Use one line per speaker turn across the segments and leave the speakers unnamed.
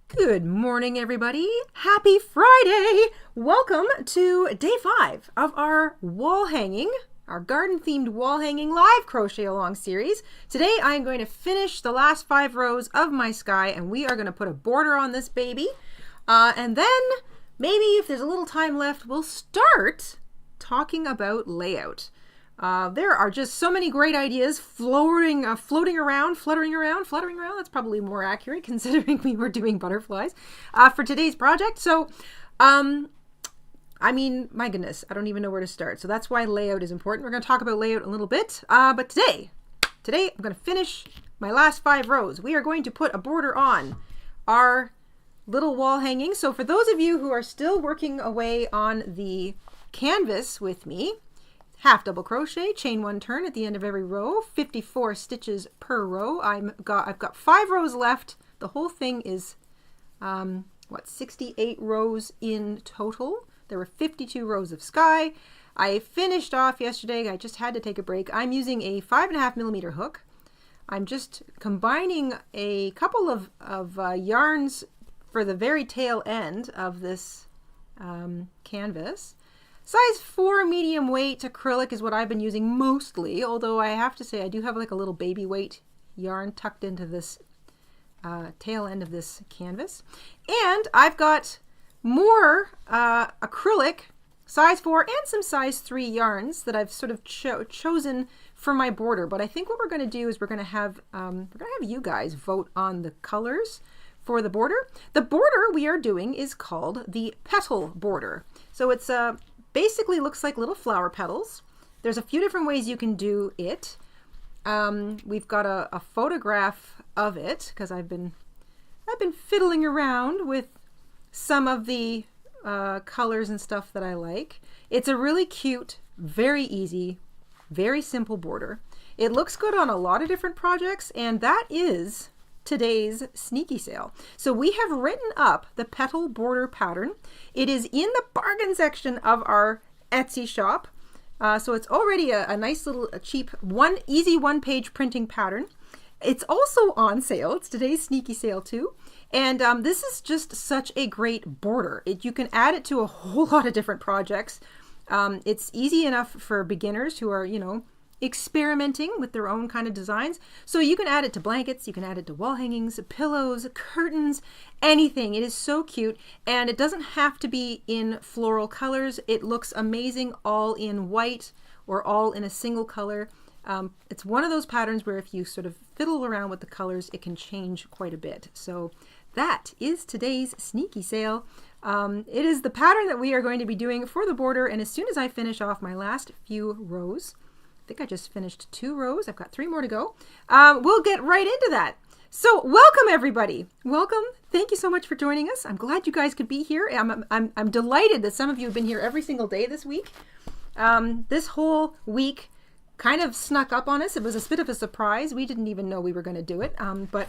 Good morning, everybody. Happy Friday. Welcome to day 5 of our wall hanging, our garden themed wall hanging live crochet along series. Today I'm going to finish the last 5 rows of my sky and we are going to put a border on this baby. And then maybe if there's a little time left, we'll start talking about layout. There are just so many great ideas floating around, fluttering around. That's probably more accurate considering we were doing butterflies for today's project. So, I mean, my goodness, I don't even know where to start. So that's why layout is important. We're going to talk about layout in a little bit. But today I'm going to finish my last 5 rows. We are going to put a border on our little wall hanging. So for those of you who are still working away on the canvas with me, half double crochet, chain 1 turn at the end of every row, 54 stitches per row. I've got 5 rows left. The whole thing is 68 rows in total. There were 52 rows of sky. I finished off yesterday. I just had to take a break. I'm using a 5.5mm hook. I'm just combining a couple of yarns for the very tail end of this canvas. Size 4 medium weight acrylic is what I've been using mostly, although I have to say I do have like a little baby weight yarn tucked into this tail end of this canvas. And I've got more acrylic size 4 and some size 3 yarns that I've sort of chosen for my border. But I think what we're going to do is we're going to have you guys vote on the colors for the border. The border we are doing is called the Petal border. So it's basically looks like little flower petals. There's a few different ways you can do it. We've got a photograph of it because I've been fiddling around with some of the colors and stuff that I like. It's a really cute, very easy, very simple border. It looks good on a lot of different projects, and that is today's sneaky sale. So we have written up the Petal border pattern. It is in the bargain section of our Etsy shop. So it's already a nice little cheap easy one-page printing pattern. It's also on sale. It's today's sneaky sale too. And this is just such a great border. You can add it to a whole lot of different projects. It's easy enough for beginners who are, experimenting with their own kind of designs. So you can add it to blankets, you can add it to wall hangings, pillows, curtains, anything. It is so cute, and it doesn't have to be in floral colors. It looks amazing all in white or all in a single color. It's one of those patterns where if you sort of fiddle around with the colors, it can change quite a bit. So that is today's sneaky sale. It is the pattern that we are going to be doing for the border, and as soon as I finish off my last few rows, I think I just finished 2 rows. I've got 3 more to go. We'll get right into that. So welcome everybody. Welcome. Thank you so much for joining us. I'm glad you guys could be here. I'm delighted that some of you have been here every single day this week. This whole week kind of snuck up on us. It was a bit of a surprise. We didn't even know we were going to do it. But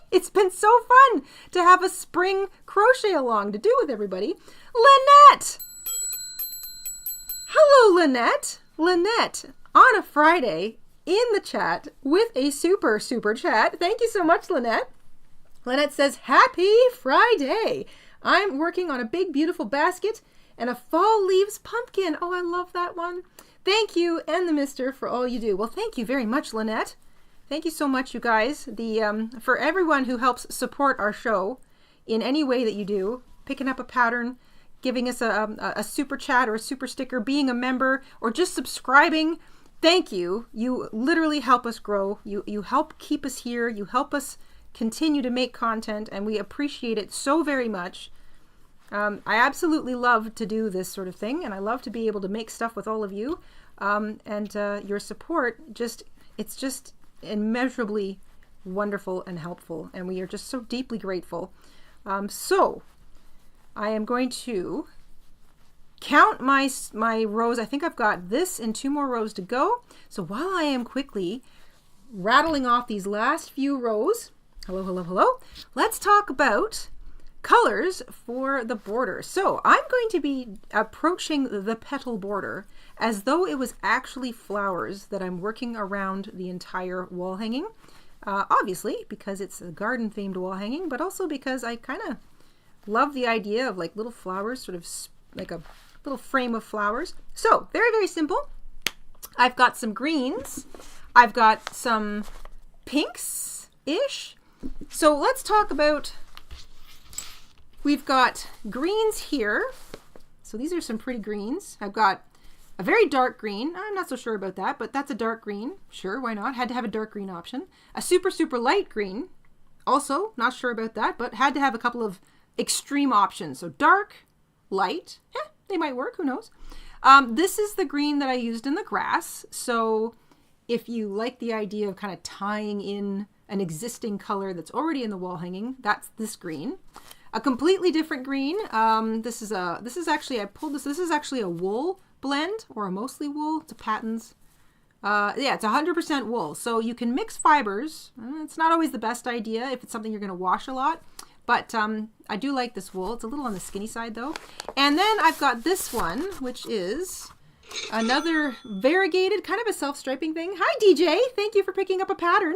it's been so fun to have a spring crochet along to do with everybody. Lynette! Hello, Lynette. Lynette on a Friday in the chat with a super chat. Thank you so much, Lynette. Lynette says, Happy Friday. I'm working on a big, beautiful basket and a fall leaves pumpkin. Oh, I love that one. Thank you and the mister for all you do. Well, thank you very much, Lynette. Thank you so much, you guys. For everyone who helps support our show in any way that you do, picking up a pattern, giving us a super chat or a super sticker, being a member, or just subscribing. Thank you. You literally help us grow. You help keep us here. You help us continue to make content, and we appreciate it so very much. I absolutely love to do this sort of thing, and I love to be able to make stuff with all of you. And your support, it's just immeasurably wonderful and helpful, and we are just so deeply grateful. So I am going to count my rows. I think I've got this and 2 more rows to go. So while I am quickly rattling off these last few rows, hello, let's talk about colors for the border. So I'm going to be approaching the petal border as though it was actually flowers that I'm working around the entire wall hanging. Obviously, because it's a garden-themed wall hanging, but also because I kind of love the idea of like little flowers, sort of like a little frame of flowers. So very, very simple. I've got some greens. I've got some pinks-ish. So let's talk about, we've got greens here. So these are some pretty greens. I've got a very dark green. I'm not so sure about that, but that's a dark green. Sure, why not? Had to have a dark green option. A super, super light green. Also, not sure about that, but had to have a couple of extreme options. So dark, light. Yeah, they might work. Who knows? This is the green that I used in the grass. So if you like the idea of kind of tying in an existing color that's already in the wall hanging, that's this green. A completely different green. This is actually a wool blend, or a mostly wool. It's a Patton's. Yeah, it's 100% wool. So you can mix fibers. It's not always the best idea if it's something you're going to wash a lot. But I do like this wool. It's a little on the skinny side though. And then I've got this one, which is another variegated, kind of a self-striping thing. Hi DJ, thank you for picking up a pattern.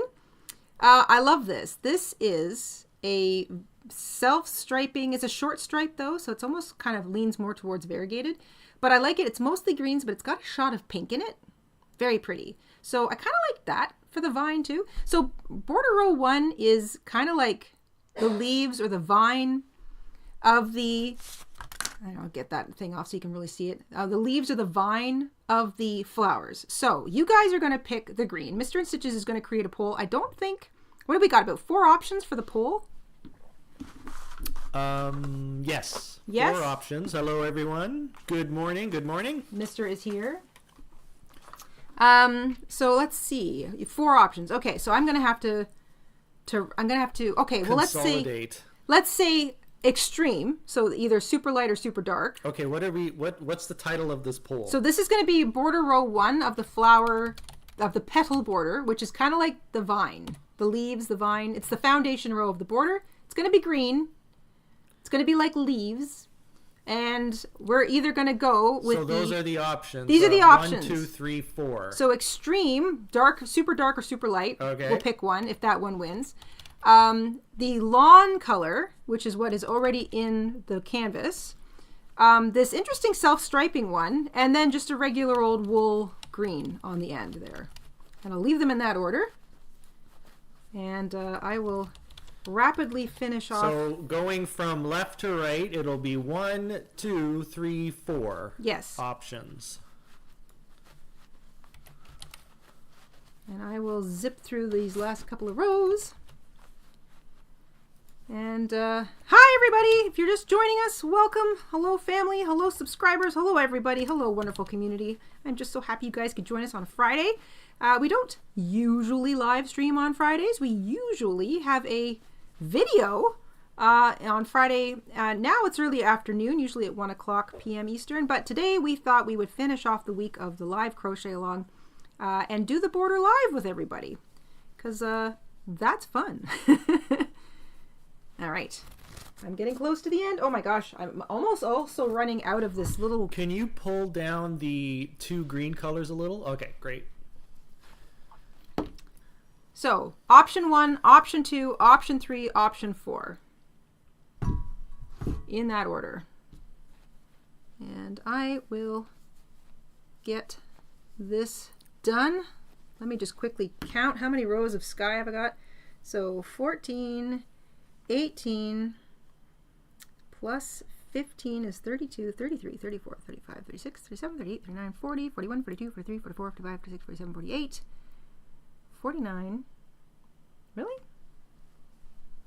I love this. This is a self-striping. It's a short stripe though, so it's almost kind of leans more towards variegated. But I like it. It's mostly greens, but it's got a shot of pink in it. Very pretty. So I kind of like that for the vine too. So border row 1 is kind of like the leaves or the vine of the, I don't know, get that thing off so you can really see it. The leaves or the vine of the flowers. So you guys are going to pick the green. Mr. in Stitches is going to create a poll. I don't think, what have we got? About 4 options for the poll?
Yes.
Yes.
4 options. Hello, everyone. Good morning. Good morning.
Mr. is here. So let's see. 4 options. Okay, so I'm going to have to, okay, well, let's say extreme. So either super light or super dark.
Okay, what's the title of this poll?
So this is going to be border row 1 of the flower, of the petal border, which is kind of like the vine, the leaves, the vine. It's the foundation row of the border. It's going to be green. It's going to be like leaves. And we're either going to go with
So those are the options.
These are the options.
1, 2, 3, 4.
So extreme, dark, super dark, or super light.
Okay.
We'll pick one if that one wins. The lawn color, which is what is already in the canvas. This interesting self-striping one. And then just a regular old wool green on the end there. And I'll leave them in that order. And I will rapidly finish off.
So going from left to right, it'll be 1, 2, 3, 4.
Yes.
Options.
And I will zip through these last couple of rows. And hi everybody! If you're just joining us, welcome. Hello family, hello subscribers, hello everybody, hello wonderful community. I'm just so happy you guys could join us on a Friday. We don't usually live stream on Fridays. We usually have a video on Friday. Now it's early afternoon, usually at 1 o'clock p.m. Eastern. But today we thought we would finish off the week of the live crochet along and do the border live with everybody. Because that's fun. All right. I'm getting close to the end. Oh my gosh. I'm almost also running out of this little...
Can you pull down the 2 green colors a little? Okay, great.
So, option 1, option 2, option 3, option 4. In that order. And I will get this done. Let me just quickly count how many rows of sky have I got. So, 14, 18, plus 15 is 32, 33, 34, 35, 36, 37, 38, 39, 40, 41, 42, 43, 44, 45, 46, 47, 48. 49. Really?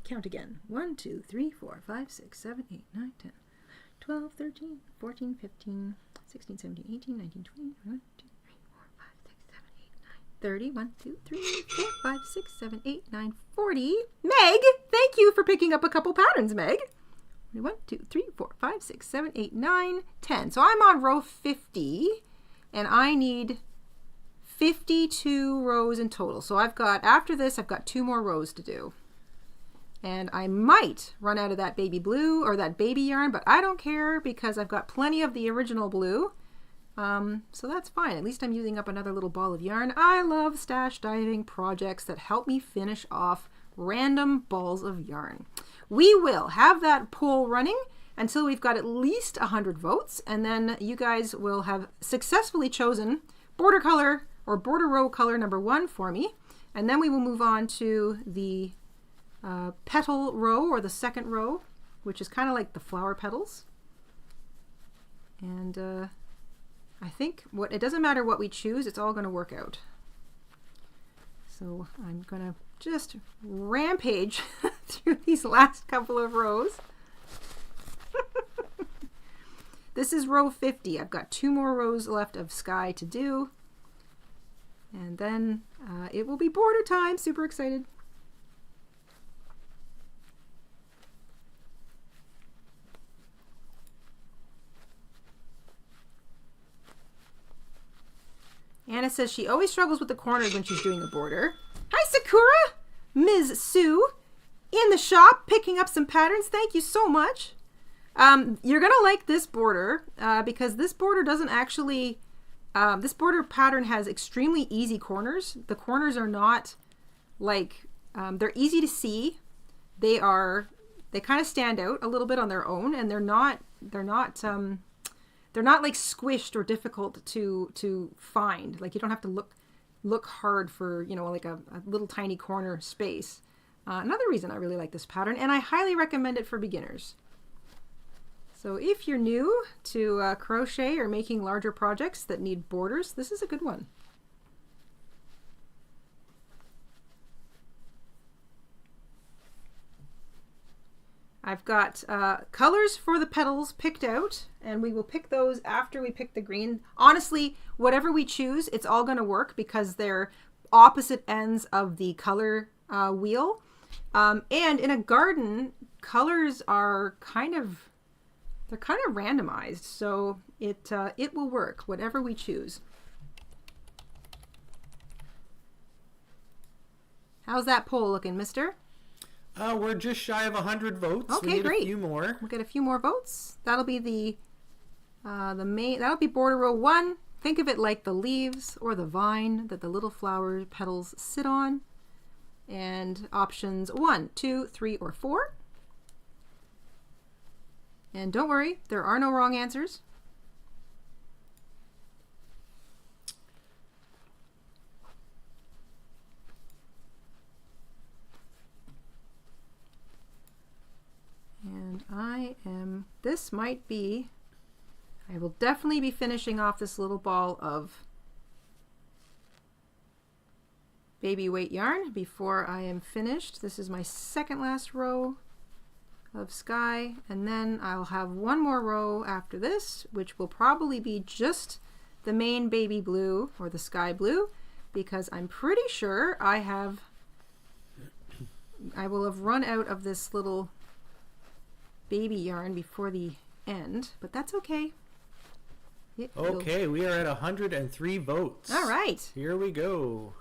Count again. 1, 2, 3, 4, 5, 6, 7, 8, 9, 10, 12, 13, 14, 15, 16, 17, 18, 19, 20, 21, 2, 3, 4, 5, 6, 7, 8, 9, 30, 1, 2, 3, 4, 5, 6, 7, 8, 9, 40. Meg, thank you for picking up a couple patterns, Meg. 1, 2, 3, 4, 5, 6, 7, 8, 9, 10. So I'm on row 50 and I need 52 rows in total. So I've got, after this, I've got 2 more rows to do. And I might run out of that baby blue or that baby yarn, but I don't care because I've got plenty of the original blue. So that's fine. At least I'm using up another little ball of yarn. I love stash diving projects that help me finish off random balls of yarn. We will have that poll running until we've got at least 100 votes, and then you guys will have successfully chosen border color or border row color number 1 for me, and then we will move on to the petal row, or the second row, which is kind of like the flower petals. And I think it doesn't matter what we choose, it's all going to work out. So I'm going to just rampage through these last couple of rows. This is row 50. I've got 2 more rows left of sky to do. And then it will be border time. Super excited. Anna says she always struggles with the corners when she's doing a border. Hi, Sakura! Ms. Sue in the shop picking up some patterns. Thank you so much. You're going to like this border because this border doesn't actually... this border pattern has extremely easy corners. The corners are not like... they're easy to see. They kind of stand out a little bit on their own, and they're not like squished or difficult to find. Like, you don't have to look hard for, you know, like a little tiny corner space. Another reason I really like this pattern, and I highly recommend it for beginners. So if you're new to crochet or making larger projects that need borders, this is a good one. I've got colors for the petals picked out, and we will pick those after we pick the green. Honestly, whatever we choose, it's all going to work because they're opposite ends of the color wheel. And in a garden, colors are kind of randomized, so it will work, whatever we choose. How's that poll looking, mister?
We're just shy of 100 votes.
Okay,
we need
great.
A few more.
We'll get a few more votes. That'll be the main. That'll be border row 1. Think of it like the leaves or the vine that the little flower petals sit on. And options 1, 2, 3, or 4. And don't worry, there are no wrong answers. And I will definitely be finishing off this little ball of baby weight yarn before I am finished. This is my second last row of sky, and then I'll have one more row after this, which will probably be just the main baby blue or the sky blue, because I'm pretty sure I will have run out of this little baby yarn before the end, but that's okay.
Okay, we are at 103 votes.
All right.
Here we go.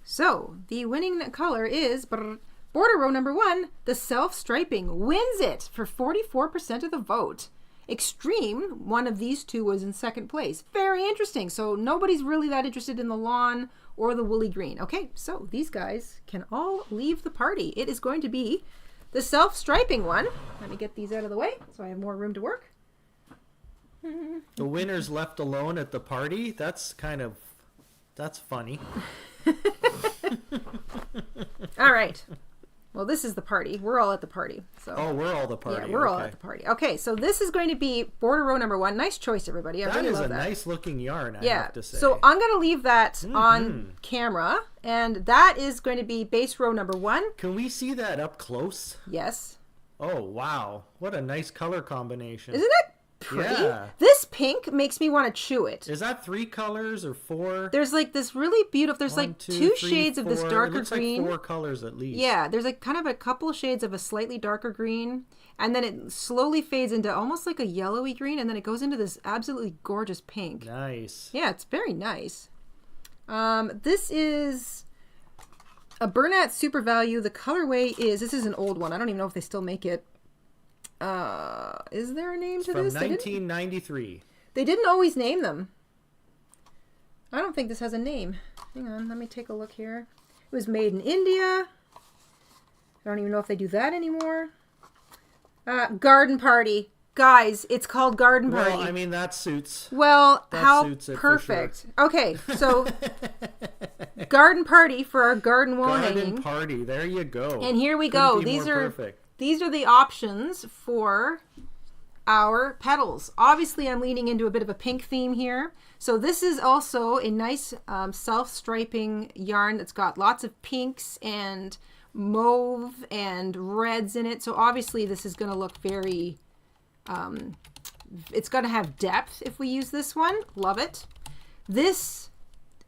So the winning color is border row number 1. The self-striping wins it for 44% of the vote. Extreme, one of these two, was in second place. Very interesting. So nobody's really that interested in the lawn or the woolly green. Okay, so these guys can all leave the party. It is going to be the self-striping one. Let me get these out of the way so I have more room to work.
The winner's left alone at the party. That's funny.
All right. Well, this is the party. We're all at the party. So.
Oh, we're all the party.
Yeah, we're all at the party. Okay, so this is going to be border row number 1. Nice choice, everybody. I really love that.
That is a nice looking yarn, I have to say.
So I'm going to leave that on camera, and that is going to be base row number 1.
Can we see that up close?
Yes.
Oh, wow. What a nice color combination.
Isn't it pretty?
Yeah.
This pink makes me want to chew it.
Is that 3 colors or 4?
There's like this really beautiful, there's
1,
like
2,
2
3,
shades
4.
of this darker
it looks
green.
Like 4 colors at least.
Yeah, there's like kind of a couple shades of a slightly darker green, and then it slowly fades into almost like a yellowy green, and then it goes into this absolutely gorgeous pink.
Nice.
Yeah, it's very nice. This is a Bernat Super Value. The colorway is, this is an old one. I don't even know if they still make it. Is there a name to
From
this?
1993.
They didn't always name them. I don't think this has a name. Hang on, let me take a look here. It was made in India. I don't even know if they do that anymore. Garden Party. Guys, it's called Garden Party.
Well, I mean, that suits.
Well,
that
how
suits it
perfect.
For sure.
Okay, so Garden Party for our garden wall hanging.
Garden Party. There you go.
And here we
Couldn't
go.
be
These
more
are
perfect.
These are the options for our petals. Obviously, I'm leaning into a bit of a pink theme here. So this is also a nice self-striping yarn that's got lots of pinks and mauve and reds in it. So obviously this is going to look very, it's going to have depth if we use this one. Love it. This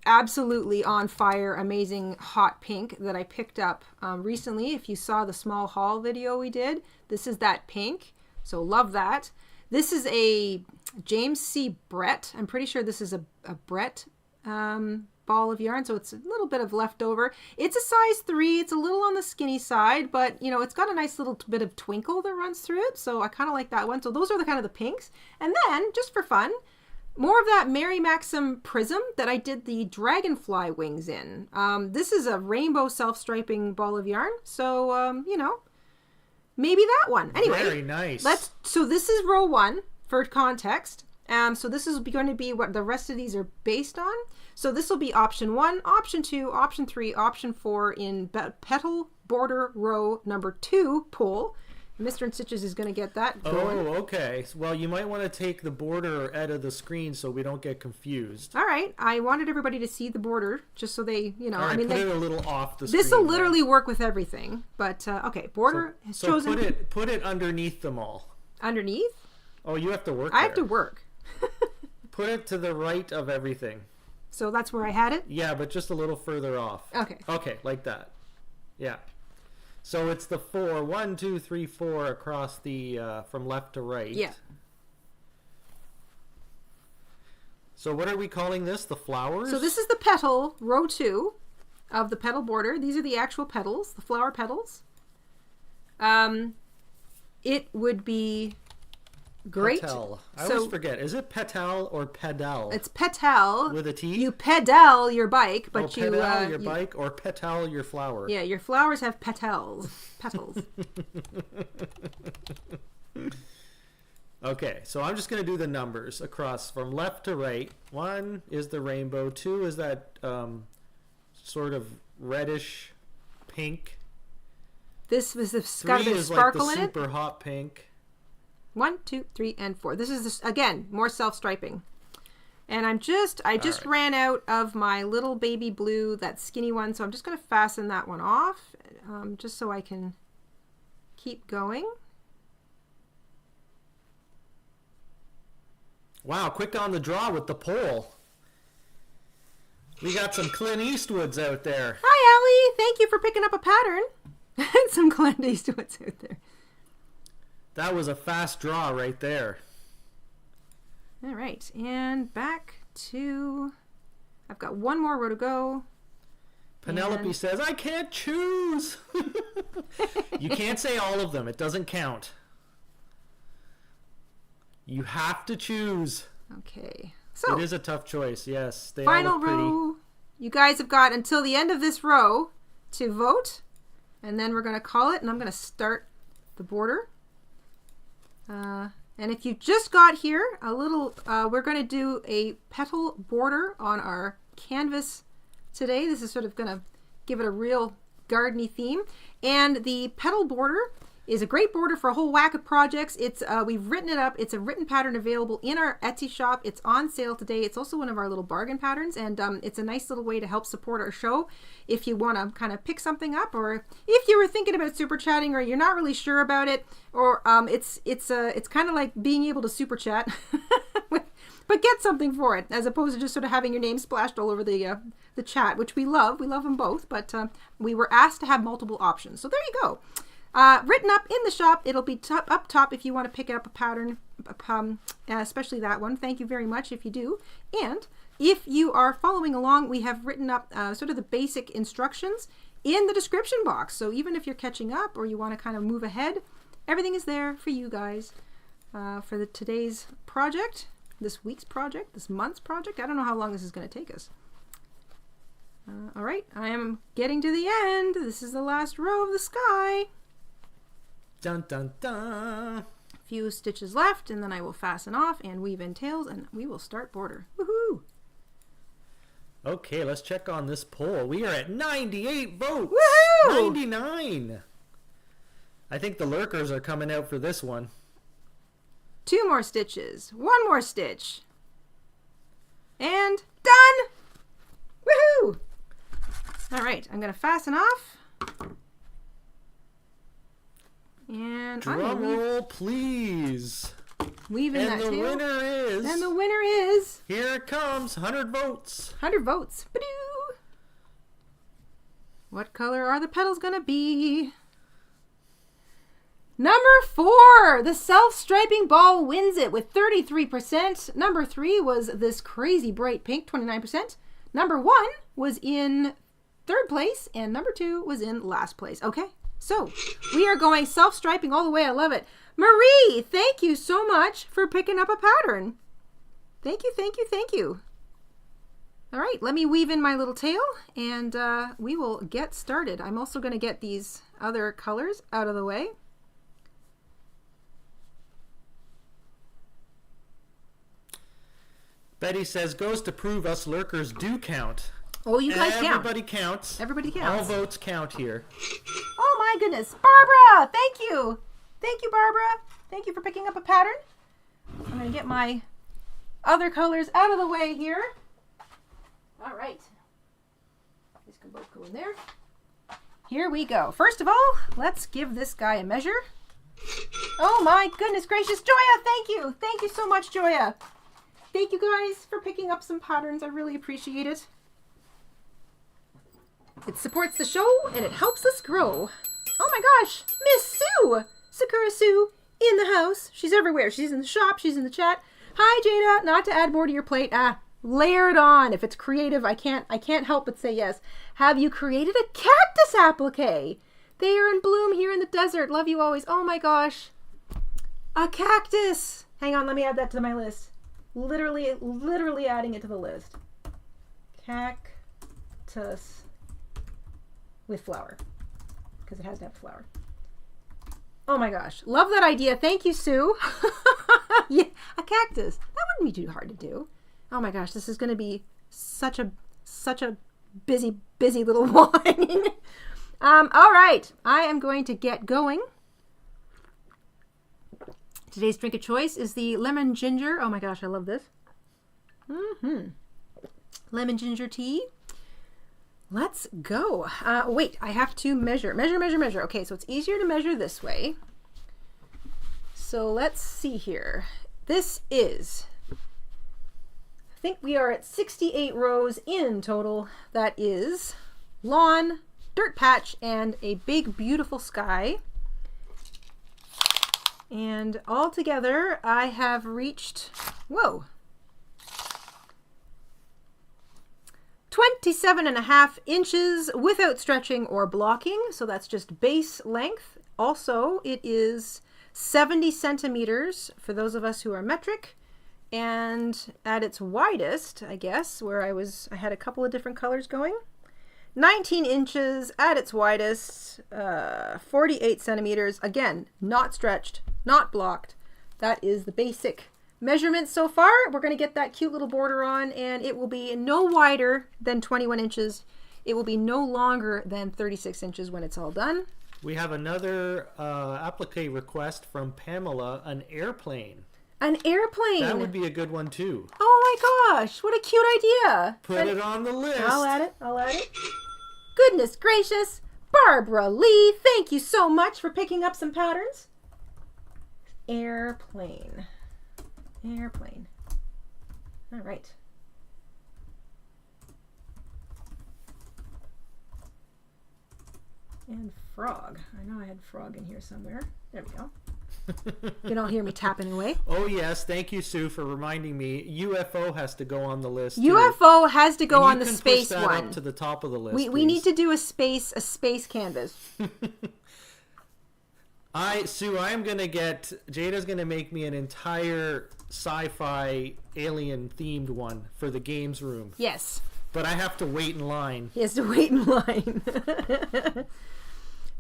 absolutely on fire, amazing hot pink that I picked up recently. If you saw the small haul video we did, this is that pink. So love that. This is a James C. Brett. I'm pretty sure this is a Brett ball of yarn, so it's a little bit of leftover. It's a size 3. It's a little on the skinny side, but you know, it's got a nice little bit of twinkle that runs through it, so I kind of like that one. So those are the kind of the pinks. And then, just for fun, more of that Mary Maxim prism that I did the dragonfly wings in. This is a rainbow self-striping ball of yarn, so you know, maybe that one. Anyway,
very nice.
So this is row 1 for context. So this is going to be what the rest of these are based on. So this will be option 1, option 2, option 3, option 4 in petal border row number 2 pull. Mr. and Stitches is going to get that going.
Oh, okay. Well, you might want to take the border out of the screen so we don't get confused.
All right. I wanted everybody to see the border just so they, you know,
All right,
I mean,
put it a little off the screen.
This will literally work with everything. But okay, border has chosen.
So put it underneath them all.
Underneath?
Oh, you have to work.
I have to work.
Put it to the right of everything.
So that's where I had it?
Yeah, but just a little further off.
Okay.
Okay, like that. Yeah. So it's the 4, 1, 2, 3, 4 across the from left to right.
Yeah.
So what are we calling this? The flowers?
So this is the petal, row 2 of the petal border. These are the actual petals, the flower petals. It would be great.
Petal. I always forget. Is it petal or pedal?
It's petal.
With a T?
You pedal your bike, but
you pedal your bike or petal your flower.
Yeah, your flowers have petals. Petals.
Okay, so I'm just going to do the numbers across from left to right. 1 is the rainbow. 2 is that sort of reddish pink.
This was got a bit of sparkle
like the
in it.
Super hot pink.
1, 2, 3, and 4. This is again more self-striping, and I just ran out of my little baby blue, that skinny one, so I'm just going to fasten that one off, just so I can keep going.
Wow, quick on the draw with the pole. We got some Clint Eastwoods out there.
Hi, Allie. Thank you for picking up a pattern. Some Clint Eastwoods out there.
That was a fast draw right there.
All right, and back to... I've got one more row to go.
Penelope says, I can't choose. You can't say all of them. It doesn't count. You have to choose.
Okay. So
it is a tough choice, yes. They
final
all look pretty.
row. You guys have got until the end of this row to vote. And then we're going to call it, and I'm going to start the border. And if you just got here, a little, we're going to do a petal border on our canvas today. This is sort of going to give it a real gardeny theme. And the petal border is a great border for a whole whack of projects. It's we've written it up. It's a written pattern available in our Etsy shop. It's on sale today. It's also one of our little bargain patterns, and it's a nice little way to help support our show if you want to kind of pick something up, or if you were thinking about super chatting or you're not really sure about it, or it's kind of like being able to super chat but get something for it, as opposed to just sort of having your name splashed all over the chat, which we love. We love them both, but we were asked to have multiple options. So there you go. Written up in the shop. It'll be up top if you want to pick up a pattern, especially that one. Thank you very much if you do. And if you are following along, we have written up sort of the basic instructions in the description box. So even if you're catching up or you want to kind of move ahead, everything is there for you guys for today's project. this week's project, this month's project. I don't know how long this is going to take us. All right, I am getting to the end. This is the last row of the sky.
Dun dun dun.
Few stitches left, and then I will fasten off and weave in tails, and we will start border. Woohoo!
Okay, let's check on this poll. We are at 98 votes.
Woohoo!
99. I think the lurkers are coming out for this one.
2 more stitches. 1 more stitch. And done! Woohoo! All right, I'm going to fasten off. And
drum roll, please.
Weaving that tail.
And the winner is...
And the winner is...
Here it comes, 100 votes.
100 votes. Ba-doo! What color are the petals going to be? Number 4, the self-striping ball wins it with 33%. Number 3 was this crazy bright pink, 29%. Number 1 was in 3rd place, and number 2 was in last place. Okay, so we are going self-striping all the way. I love it. Marie, thank you so much for picking up a pattern. Thank you, thank you, thank you. All right, let me weave in my little tail, and we will get started. I'm also going to get these other colors out of the way.
Betty says, goes to prove us lurkers do count.
Oh, you guys count.
Everybody counts.
Everybody counts.
All votes count here.
Oh my goodness. Barbara, thank you. Thank you, Barbara. Thank you for picking up a pattern. I'm going to get my other colors out of the way here. All right. These can both go in there. Here we go. First of all, let's give this guy a measure. Oh my goodness gracious. Joya, thank you. Thank you so much, Joya. Thank you guys for picking up some patterns. I really appreciate it. It supports the show and it helps us grow. Oh my gosh, Miss Sue! Sakura Sue in the house. She's everywhere. She's in the shop. She's in the chat. Hi, Jada. Not to add more to your plate. Layer it on. If it's creative, I can't help but say yes. Have you created a cactus applique? They are in bloom here in the desert. Love you always. Oh my gosh. A cactus. Hang on, let me add that to my list. Literally adding it to the list. Cactus with flower. Because it has to have flower. Oh my gosh. Love that idea. Thank you, Sue. Yeah, a cactus. That wouldn't be too hard to do. Oh my gosh, this is going to be such a busy little line. All right. I am going to get going. Today's drink of choice is the lemon ginger. Oh my gosh, I love this. Lemon ginger tea. Let's go. Wait, I have to measure. Measure. Okay, so it's easier to measure this way. So let's see here. This is, I think we are at 68 rows in total. That is lawn, dirt patch, and a big, beautiful sky. And all together, I have reached, 27.5 inches without stretching or blocking. So that's just base length. Also, it is 70 centimeters for those of us who are metric. And at its widest, I guess, where I had a couple of different colors going, 19 inches at its widest, 48 centimeters. Again, not stretched, not blocked. That is the basic measurement so far. We're going to get that cute little border on, and it will be no wider than 21 inches. It will be no longer than 36 inches when it's all done.
We have another applique request from Pamela, an airplane.
An airplane.
That would be a good one too.
Oh my gosh, what a cute idea.
Put it on the list.
I'll add it. Goodness gracious. Barbara Lee, thank you so much for picking up some patterns. Airplane. All right. And frog. I know I had frog in here somewhere. There we go. You can all hear me tapping away.
Oh yes, thank you, Sue, for reminding me. UFO has to go on the list.
UFO has to go on the space
push that
one.
Up to the top of the list.
We need to do a space canvas.
Sue, Jada's gonna make me an entire sci-fi alien themed one for the games room.
Yes.
But I have to wait in line.
He has to wait in line.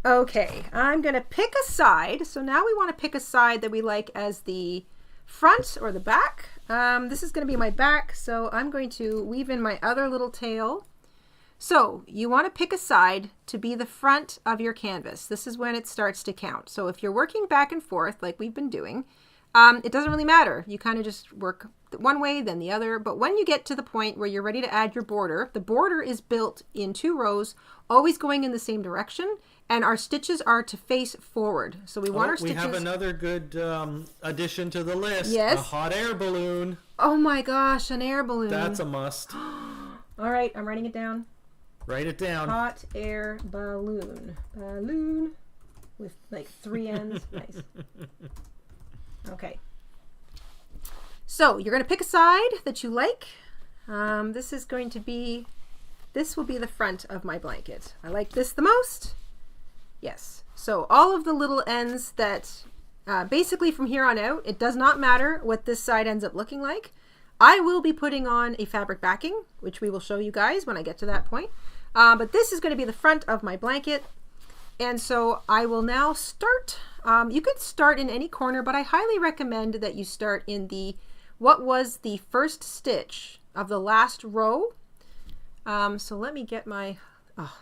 Okay, I'm gonna pick a side. So now we want to pick a side that we like as the front or the back. This is gonna be my back, so I'm going to weave in my other little tail. So you want to pick a side to be the front of your canvas. This is when it starts to count. So if you're working back and forth like we've been doing, it doesn't really matter. You kind of just work one way, then the other. But when you get to the point where you're ready to add your border, the border is built in 2 rows, always going in the same direction. And our stitches are to face forward. So we want our stitches...
We have another good addition to the list.
Yes.
A hot air balloon.
Oh my gosh, an air balloon.
That's a must.
All right, I'm writing it down.
Write it down.
Hot air balloon. Balloon with like 3 ends. Nice. Okay. So you're going to pick a side that you like. This will be the front of my blanket. I like this the most. Yes. So all of the little ends that basically from here on out, it does not matter what this side ends up looking like. I will be putting on a fabric backing, which we will show you guys when I get to that point. But this is going to be the front of my blanket. And so I will now start. You could start in any corner, but I highly recommend that you start in what was the first stitch of the last row. So let me get my,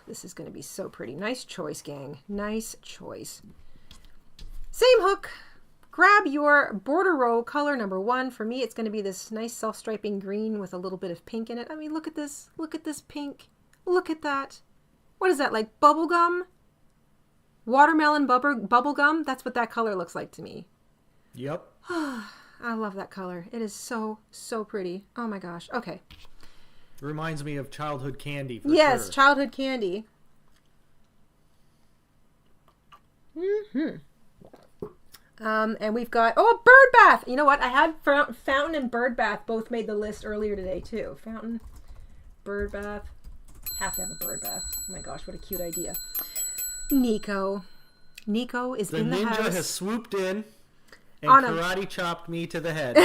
this is going to be so pretty. Nice choice, gang. Nice choice. Same hook. Grab your border row color number 1. For me, it's going to be this nice self-striping green with a little bit of pink in it. I mean, look at this. Look at this pink. Look at that. What is that, like bubble gum? Watermelon bubble gum? That's what that color looks like to me.
Yep.
I love that color. It is so, so pretty. Oh my gosh. Okay.
Reminds me of childhood candy for
Yes,
sure.
childhood candy. Mm-hmm. And we've got, a bird bath. You know what? I had fountain and bird bath both made the list earlier today too. Fountain, bird bath. Have to have a bird bath. Oh my gosh, what a cute idea. Nico is in the house.
The ninja has swooped in and karate chopped me to the head.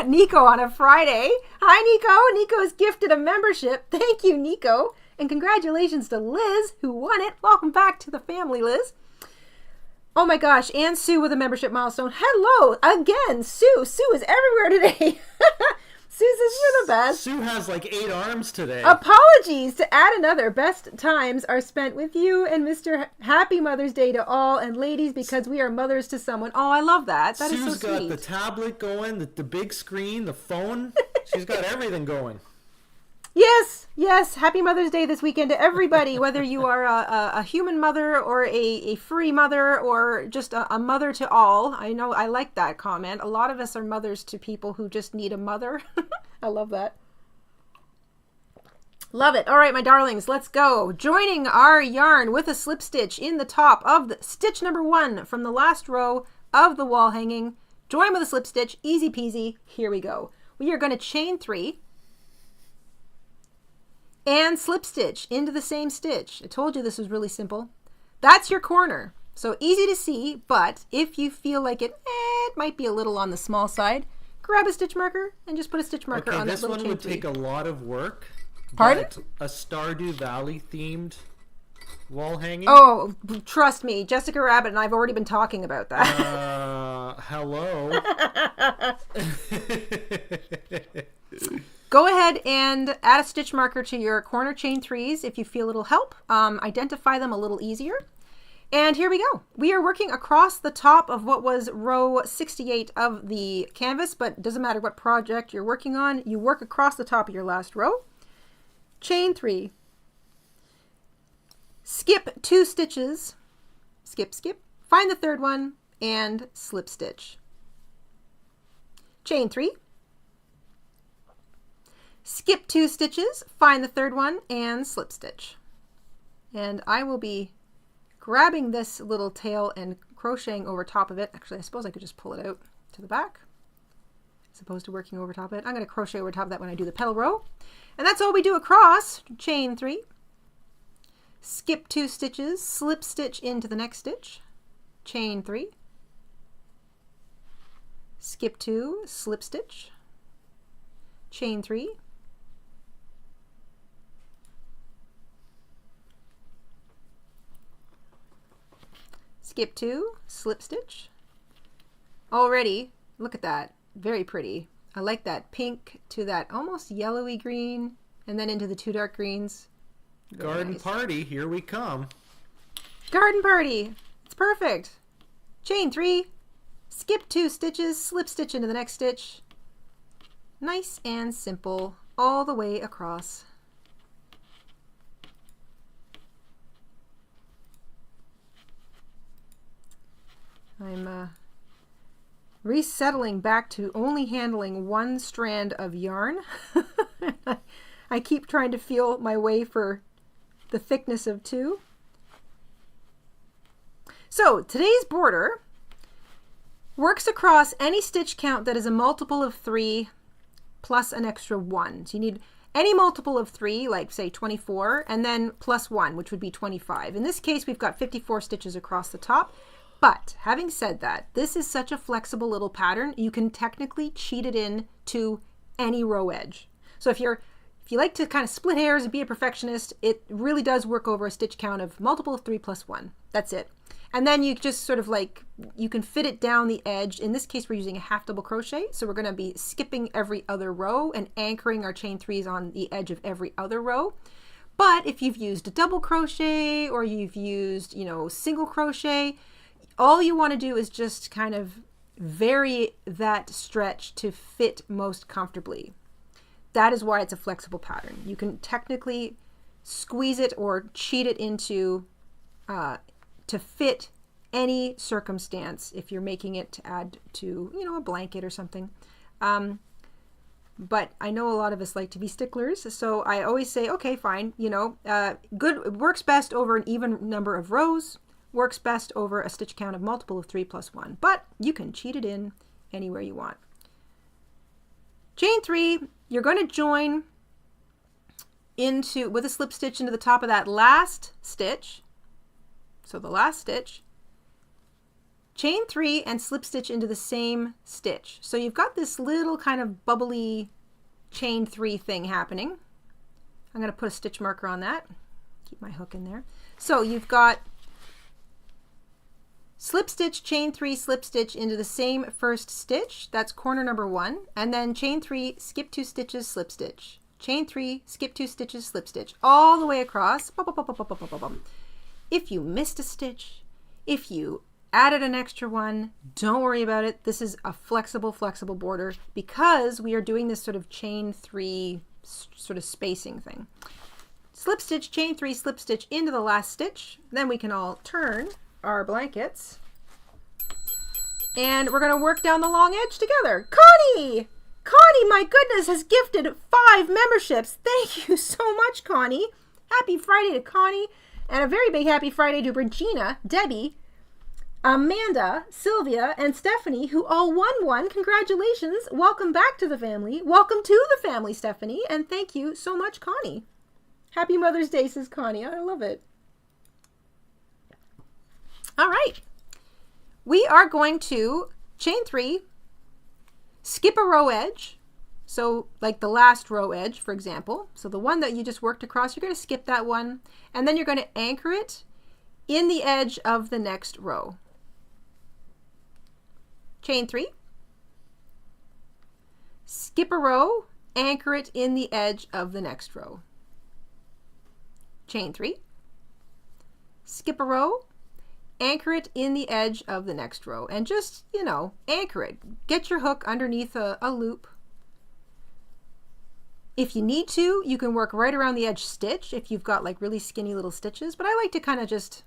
Nico on a Friday. Hi, Nico. Nico has gifted a membership. Thank you, Nico. And congratulations to Liz, who won it. Welcome back to the family, Liz. Oh my gosh, and Sue with a membership milestone. Hello again, Sue. Sue is everywhere today. Susan, you're the best.
Sue has like 8 arms today.
Apologies to add another. Best times are spent with you and Mr. Happy Mother's Day to all and ladies because we are mothers to someone. Oh, I love that. That is so sweet.
Sue's got the tablet going, the big screen, the phone. She's got everything going.
Yes. Happy Mother's Day this weekend to everybody, whether you are a human mother or a free mother or just a mother to all. I know I like that comment. A lot of us are mothers to people who just need a mother. I love that. Love it. All right, my darlings, let's go. Joining our yarn with a slip stitch in the top of the stitch number 1 from the last row of the wall hanging. Join with a slip stitch. Easy peasy. Here we go. We are going to chain 3. And slip stitch into the same stitch. I told you this was really simple. That's your corner. So easy to see, but if you feel like it might be a little on the small side, grab a stitch marker and just put a stitch marker on that little chain 3.
This one would take a lot of work.
Pardon?
A Stardew Valley themed wall hanging.
Oh, trust me, Jessica Rabbit and I've already been talking about that.
Hello.
Go ahead and add a stitch marker to your corner chain 3s if you feel it'll help. Identify them a little easier. And here we go. We are working across the top of what was row 68 of the canvas, but it doesn't matter what project you're working on. You work across the top of your last row. Chain 3. Skip 2 stitches. Skip. Find the 3rd one and slip stitch. Chain 3. Skip 2 stitches, find the 3rd one, and slip stitch. And I will be grabbing this little tail and crocheting over top of it. Actually, I suppose I could just pull it out to the back as opposed to working over top of it. I'm going to crochet over top of that when I do the petal row. And that's all we do across. Chain 3. Skip 2 stitches, slip stitch into the next stitch. chain 3, skip 2, slip stitch, chain 3, skip 2, slip stitch. Already, look at that, very pretty. I like that pink to that almost yellowy green, and then into the two dark greens. Very
Garden
nice.
party, here we come.
Garden party, it's perfect. Chain 3, skip 2 stitches, slip stitch into the next stitch. Nice and simple all the way across. I'm resettling back to only handling one strand of yarn. I keep trying to feel my way for the thickness of 2. So today's border works across any stitch count that is a multiple of 3 plus an extra 1. So you need any multiple of 3, like say 24, and then plus 1, which would be 25. In this case, we've got 54 stitches across the top. But having said that, this is such a flexible little pattern, you can technically cheat it in to any row edge. So if you like to kind of split hairs and be a perfectionist, it really does work over a stitch count of multiple of 3 plus 1. That's it. And then you just sort of like, you can fit it down the edge. In this case, we're using a half double crochet. So we're going to be skipping every other row and anchoring our chain 3s on the edge of every other row. But if you've used a double crochet or you've used, single crochet, all you want to do is just kind of vary that stretch to fit most comfortably. That is why it's a flexible pattern. You can technically squeeze it or cheat it into to fit any circumstance if you're making it to add to, a blanket or something. But I know a lot of us like to be sticklers, so I always say, okay, fine, good, it works best over an even number of rows. Works best over a stitch count of multiple of 3 plus 1, but you can cheat it in anywhere you want. Chain 3, you're going to join with a slip stitch into the top of that last stitch. So the last stitch, chain 3 and slip stitch into the same stitch. So you've got this little kind of bubbly chain 3 thing happening. I'm going to put a stitch marker on that. Keep my hook in there. So you've got slip stitch, chain 3, slip stitch into the same first stitch. That's corner number 1. And then chain 3, skip 2 stitches, slip stitch. Chain 3, skip 2 stitches, slip stitch. All the way across. If you missed a stitch, if you added an extra one, don't worry about it. This is a flexible border because we are doing this sort of chain 3 sort of spacing thing. Slip stitch, chain 3, slip stitch into the last stitch. Then we can all turn our blankets and we're going to work down the long edge together. Connie, my goodness, has gifted 5 memberships. Thank you so much, Connie. Happy Friday to Connie, and a very big happy Friday to Regina, Debbie, Amanda, Sylvia, and Stephanie, who all won one. Congratulations. Welcome back to the family. Welcome to the family, Stephanie, and thank you so much, Connie. Happy Mother's Day, says Connie. I love it. All right, we are going to chain 3, skip a row edge. So like the last row edge, for example. So the one that you just worked across, you're going to skip that one. And then you're going to anchor it in the edge of the next row. Chain 3, skip a row, anchor it in the edge of the next row. Chain 3, skip a row, anchor it in the edge of the next row, and just, anchor it. Get your hook underneath a loop. If you need to, you can work right around the edge stitch if you've got like really skinny little stitches, but I like to kind of just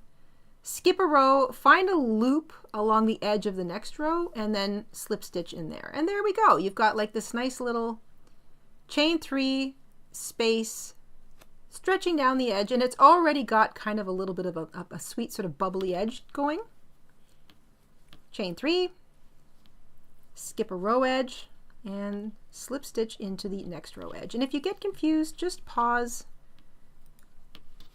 skip a row, find a loop along the edge of the next row, and then slip stitch in there. And there we go. You've got like this nice little chain 3 space stretching down the edge, and it's already got kind of a little bit of a sweet sort of bubbly edge going. Chain 3, skip a row edge, and slip stitch into the next row edge. And if you get confused, just pause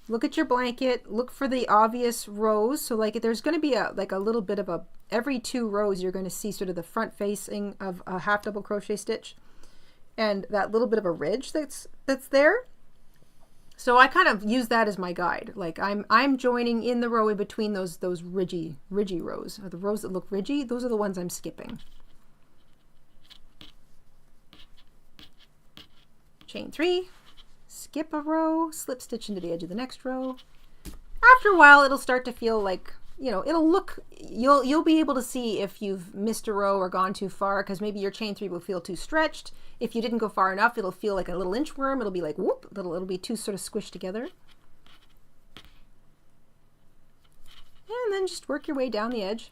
look at your blanket, look for the obvious rows. So like there's going to be a little bit of a, every 2 rows you're going to see sort of the front facing of a half double crochet stitch and that little bit of a ridge that's there. So I kind of use that as my guide. Like I'm joining in the row in between those ridgy rows, or the rows that look ridgy. Those are the ones I'm skipping. Chain 3, skip a row, slip stitch into the edge of the next row. After a while, it'll start to feel like, you know, it'll look, you'll be able to see if you've missed a row or gone too far, because maybe your chain 3 will feel too stretched. If you didn't go far enough, it'll feel like a little inchworm. It'll be like whoop, it'll be too sort of squished together. And then just work your way down the edge.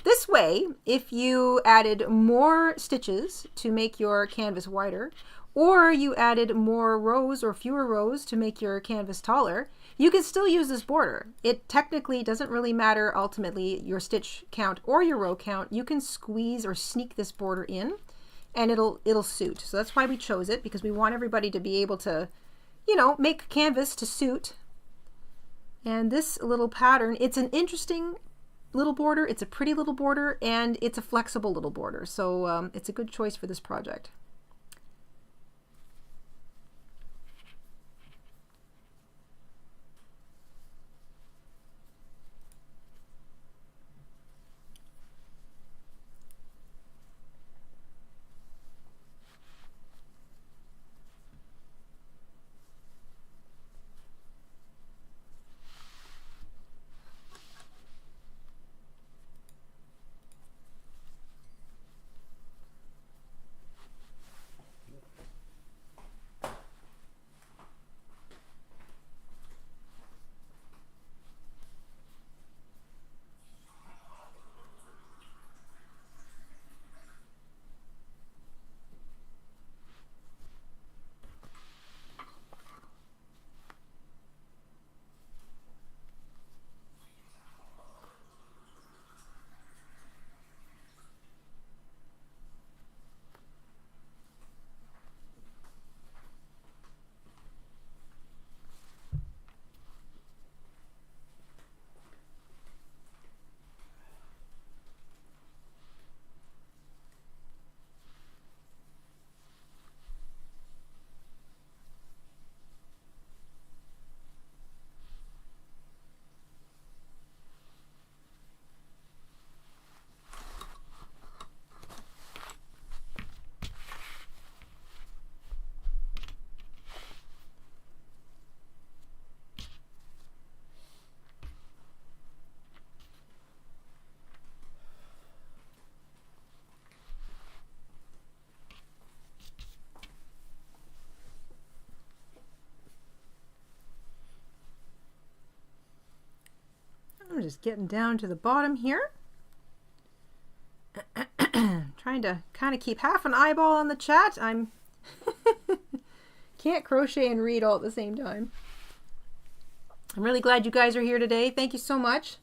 This way, if you added more stitches to make your canvas wider, or you added more rows or fewer rows to make your canvas taller, you can still use this border. It technically doesn't really matter ultimately your stitch count or your row count. You can squeeze or sneak this border in and it'll suit. So that's why we chose it, because we want everybody to be able to, you know, make canvas to suit. And this little pattern, it's an interesting little border, it's a pretty little border, and it's a flexible little border. So it's a good choice for this project. I'm just getting down to the bottom here. Trying to kind of keep half an eyeball on the chat. I'm can't crochet and read all at the same time. I'm really glad you guys are here today. Thank you so much.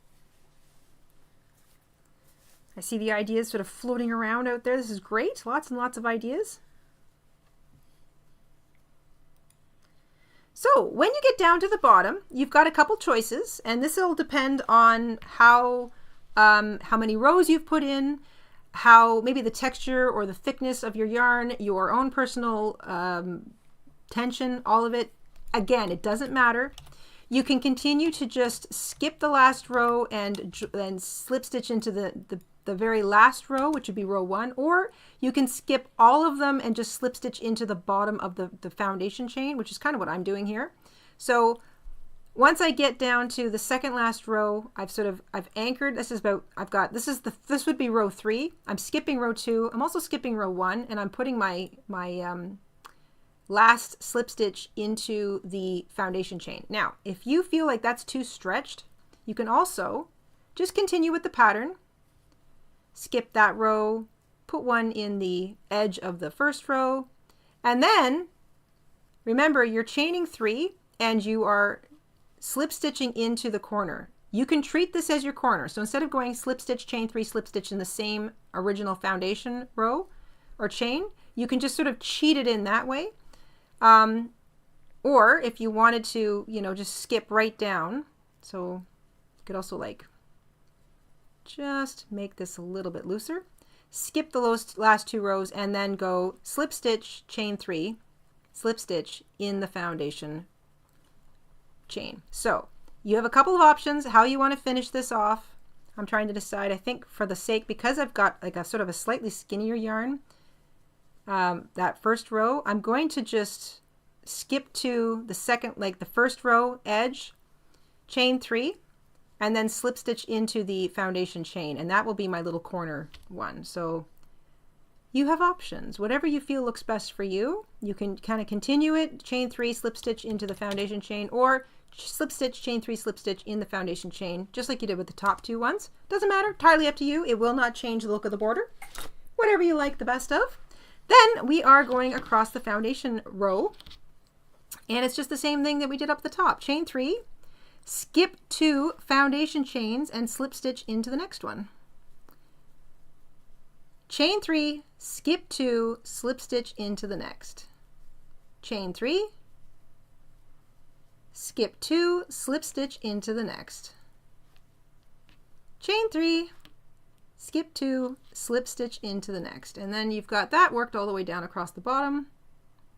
I see the ideas sort of floating around out there. This is great. Lots and lots of ideas. So when you get down to the bottom, you've got a couple choices, and this will depend on how many rows you've put in, how maybe the texture or the thickness of your yarn, your own personal tension, all of it. Again, it doesn't matter. You can continue to just skip the last row and then slip stitch into the very last row, which would be row 1, or you can skip all of them and just slip stitch into the bottom of the foundation chain, which is kind of what I'm doing here. So once I get down to the second last row, I've anchored. This would be row 3. I'm skipping row 2. I'm also skipping row 1, and I'm putting my last slip stitch into the foundation chain. Now, if you feel like that's too stretched, you can also just continue with the pattern. Skip that row, put one in the edge of the first row, and then remember you're chaining 3 and you are slip stitching into the corner. You can treat this as your corner. So instead of going slip stitch, chain 3, slip stitch in the same original foundation row or chain, you can just sort of cheat it in that way. Or if you wanted to, you know, just skip right down. So you could also like just make this a little bit looser. Skip the last 2 rows and then go slip stitch, chain 3, slip stitch in the foundation chain. So you have a couple of options how you want to finish this off. I'm trying to decide. I think for the sake, because I've got like a sort of a slightly skinnier yarn, that first row, I'm going to just skip to the second, like the first row edge, chain 3, and then slip stitch into the foundation chain, and that will be my little corner one. So you have options. Whatever you feel looks best for you. You can kind of continue it, chain 3, slip stitch into the foundation chain, or slip stitch, chain 3, slip stitch in the foundation chain, just like you did with the top 2 ones. Doesn't matter, entirely up to you. It will not change the look of the border. Whatever you like the best of. Then we are going across the foundation row, and it's just the same thing that we did up the top. Chain 3, skip 2 foundation chains and slip stitch into the next one. Chain 3, skip 2, slip stitch into the next. Chain 3, skip 2, slip stitch into the next. Chain 3, skip 2, slip stitch into the next. And then you've got that worked all the way down across the bottom.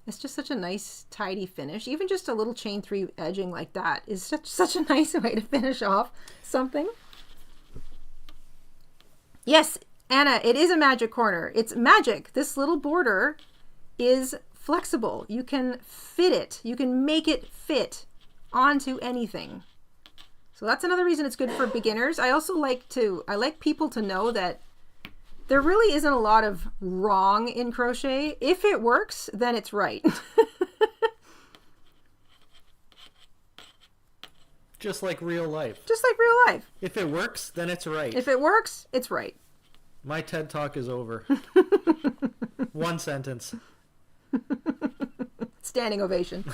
It's just such a nice, tidy finish. Even just a little chain 3 edging like that is such a nice way to finish off something. Yes, Anna, it is a magic corner. It's magic. This little border is flexible. You can fit it. You can make it fit onto anything. So that's another reason it's good for beginners. I also like people to know that there really isn't a lot of wrong in crochet. If it works, then it's right.
Just like real life.
Just like real life.
If it works, then it's right.
If it works, it's right.
My TED Talk is over. One sentence.
Standing ovation.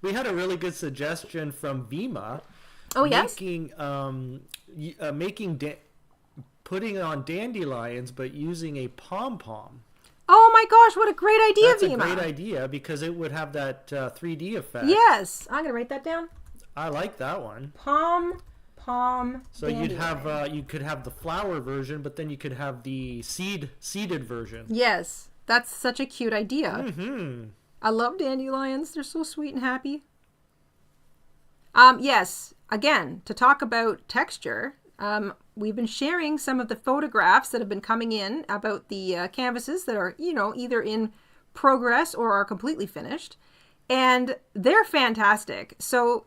We had a really good suggestion from Vima.
Oh, yes?
Putting on dandelions, but using a pom-pom.
Oh my gosh, what a great idea,
That's
Vima.
a great idea because it would have that 3D effect.
Yes, I'm going to write that down.
I like that one.
Pom
So
dandelion.
you could have the flower version, but then you could have the seeded version.
Yes, that's such a cute idea.
Mm-hmm.
I love dandelions. They're so sweet and happy. Yes, again, to talk about texture, we've been sharing some of the photographs that have been coming in about the canvases that are, you know, either in progress or are completely finished. And they're fantastic. So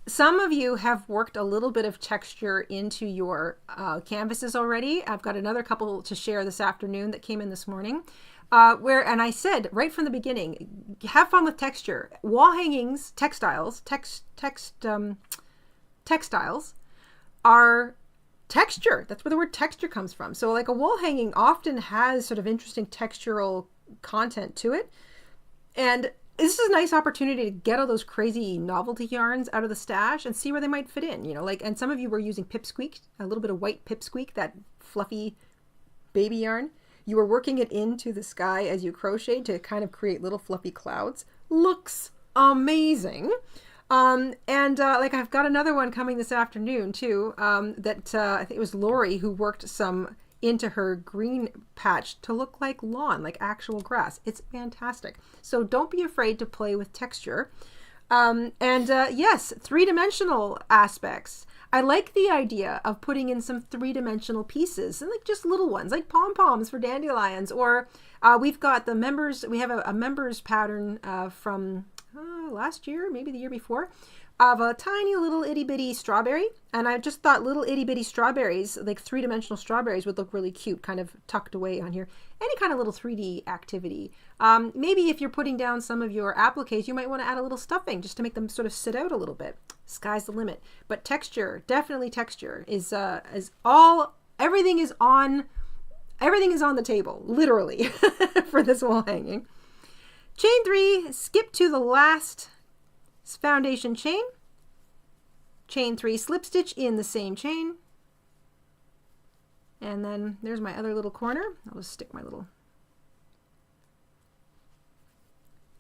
some of you have worked a little bit of texture into your canvases already. I've got another couple to share this afternoon that came in this morning. And I said right from the beginning, have fun with texture. Wall hangings, textiles are texture. That's where the word texture comes from. So like a wall hanging often has sort of interesting textural content to it. And this is a nice opportunity to get all those crazy novelty yarns out of the stash and see where they might fit in, you know, like, and some of you were using pipsqueak, a little bit of white pipsqueak, that fluffy baby yarn. You were working it into the sky as you crocheted to kind of create little fluffy clouds. Looks amazing. Like I've got another one coming this afternoon too, that I think it was Lori who worked some into her green patch to look like lawn, like actual grass. It's fantastic. So don't be afraid to play with texture. Yes, 3-dimensional aspects. I like the idea of putting in some 3-dimensional pieces, and like just little ones, like pom-poms for dandelions, or we've got the members, we have a members pattern from last year, maybe the year before, of a tiny little itty-bitty strawberry, and I just thought little itty-bitty strawberries, like 3-dimensional strawberries, would look really cute, kind of tucked away on here. Any kind of little 3D activity. Maybe if you're putting down some of your appliques, you might want to add a little stuffing just to make them sort of sit out a little bit. Sky's the limit. But texture, definitely texture, is all, everything is on the table, literally, for this wall hanging. Chain 3, skip to the last foundation chain. Chain 3, slip stitch in the same chain. And then there's my other little corner. I'll just stick my little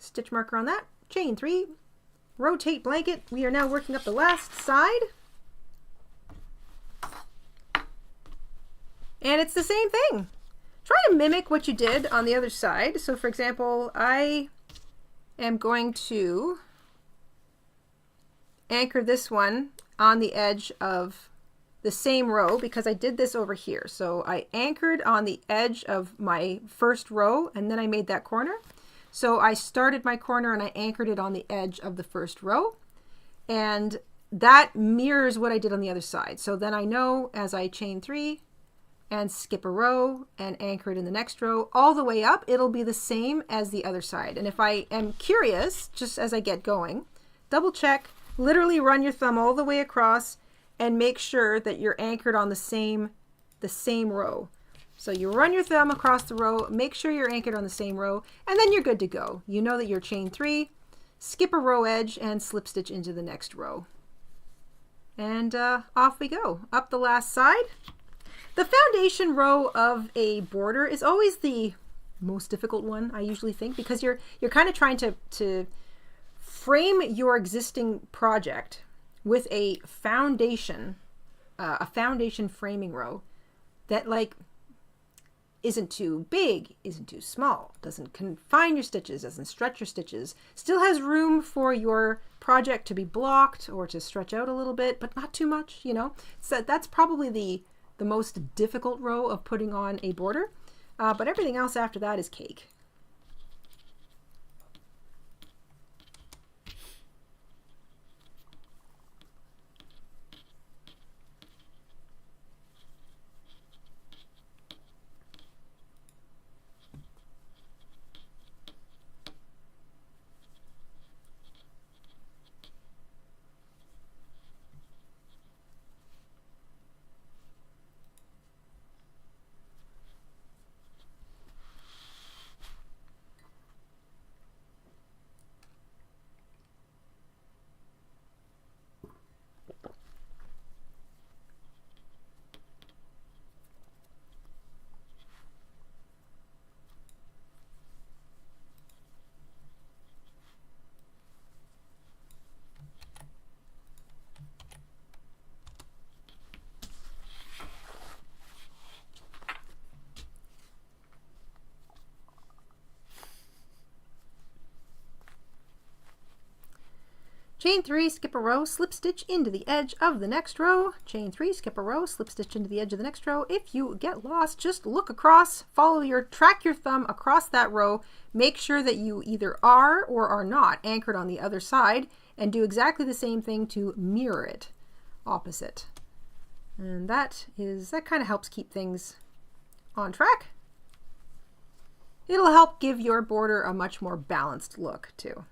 stitch marker on that, chain 3, rotate blanket. We are now working up the last side. And it's the same thing. Try to mimic what you did on the other side. So for example, I am going to anchor this one on the edge of the same row because I did this over here. So I anchored on the edge of my first row and then I made that corner. So I started my corner and I anchored it on the edge of the first row. And that mirrors what I did on the other side. So then I know as I chain 3 and skip a row and anchor it in the next row all the way up, it'll be the same as the other side. And if I am curious, just as I get going, double check, literally run your thumb all the way across and make sure that you're anchored on the same row. So you run your thumb across the row, make sure you're anchored on the same row, and then you're good to go. You know that you're chain 3, skip a row edge, and slip stitch into the next row. And off we go, up the last side. The foundation row of a border is always the most difficult one, I usually think, because you're kind of trying to frame your existing project with a foundation framing row that like isn't too big, isn't too small, doesn't confine your stitches, doesn't stretch your stitches, still has room for your project to be blocked or to stretch out a little bit, but not too much, you know. So that's probably the most difficult row of putting on a border, but everything else after that is cake. Chain 3, skip a row, slip stitch into the edge of the next row. Chain 3, skip a row, slip stitch into the edge of the next row. If you get lost, just look across, track your thumb across that row. Make sure that you either are or are not anchored on the other side, and do exactly the same thing to mirror it opposite. And that kind of helps keep things on track. It'll help give your border a much more balanced look too.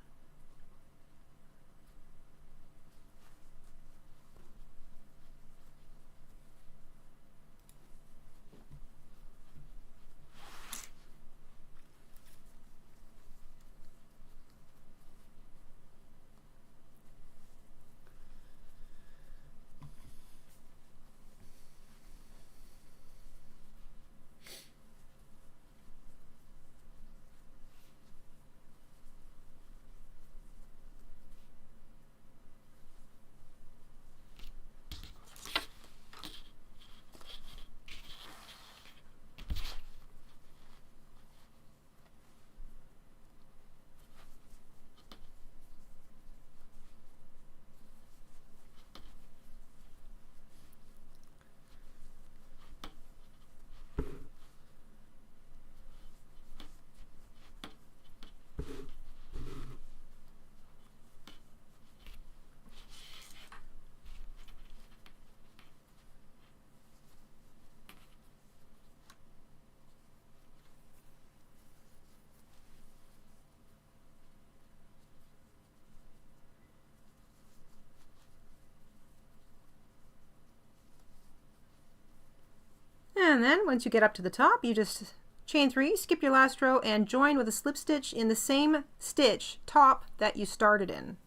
And then once you get up to the top, you just chain 3, skip your last row, and join with a slip stitch in the same stitch top that you started in.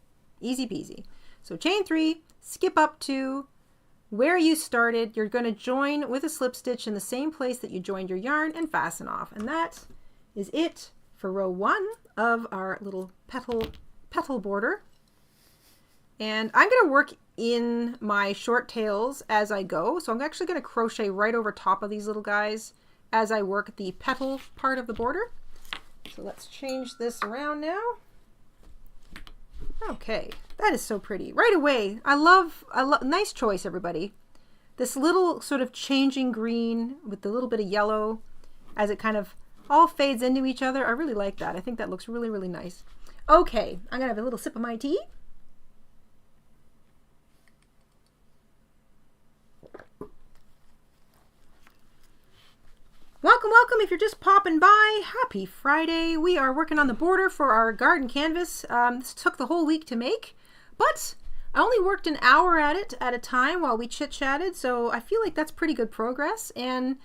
Easy peasy. So chain 3, skip up to where you started. You're going to join with a slip stitch in the same place that you joined your yarn and fasten off. And that is it for row 1 of our little petal border. And I'm going to work in my short tails as I go. So I'm actually going to crochet right over top of these little guys as I work the petal part of the border. So let's change this around now. Okay, that is so pretty. Right away, I love, nice choice, everybody. This little sort of changing green with a little bit of yellow as it kind of all fades into each other. I really like that. I think that looks really, really nice. Okay, I'm going to have a little sip of my tea. Welcome, welcome. If you're just popping by, happy Friday. We are working on the border for our garden canvas. This took the whole week to make, but I only worked an hour at it at a time while we chit-chatted, so I feel like that's pretty good progress. And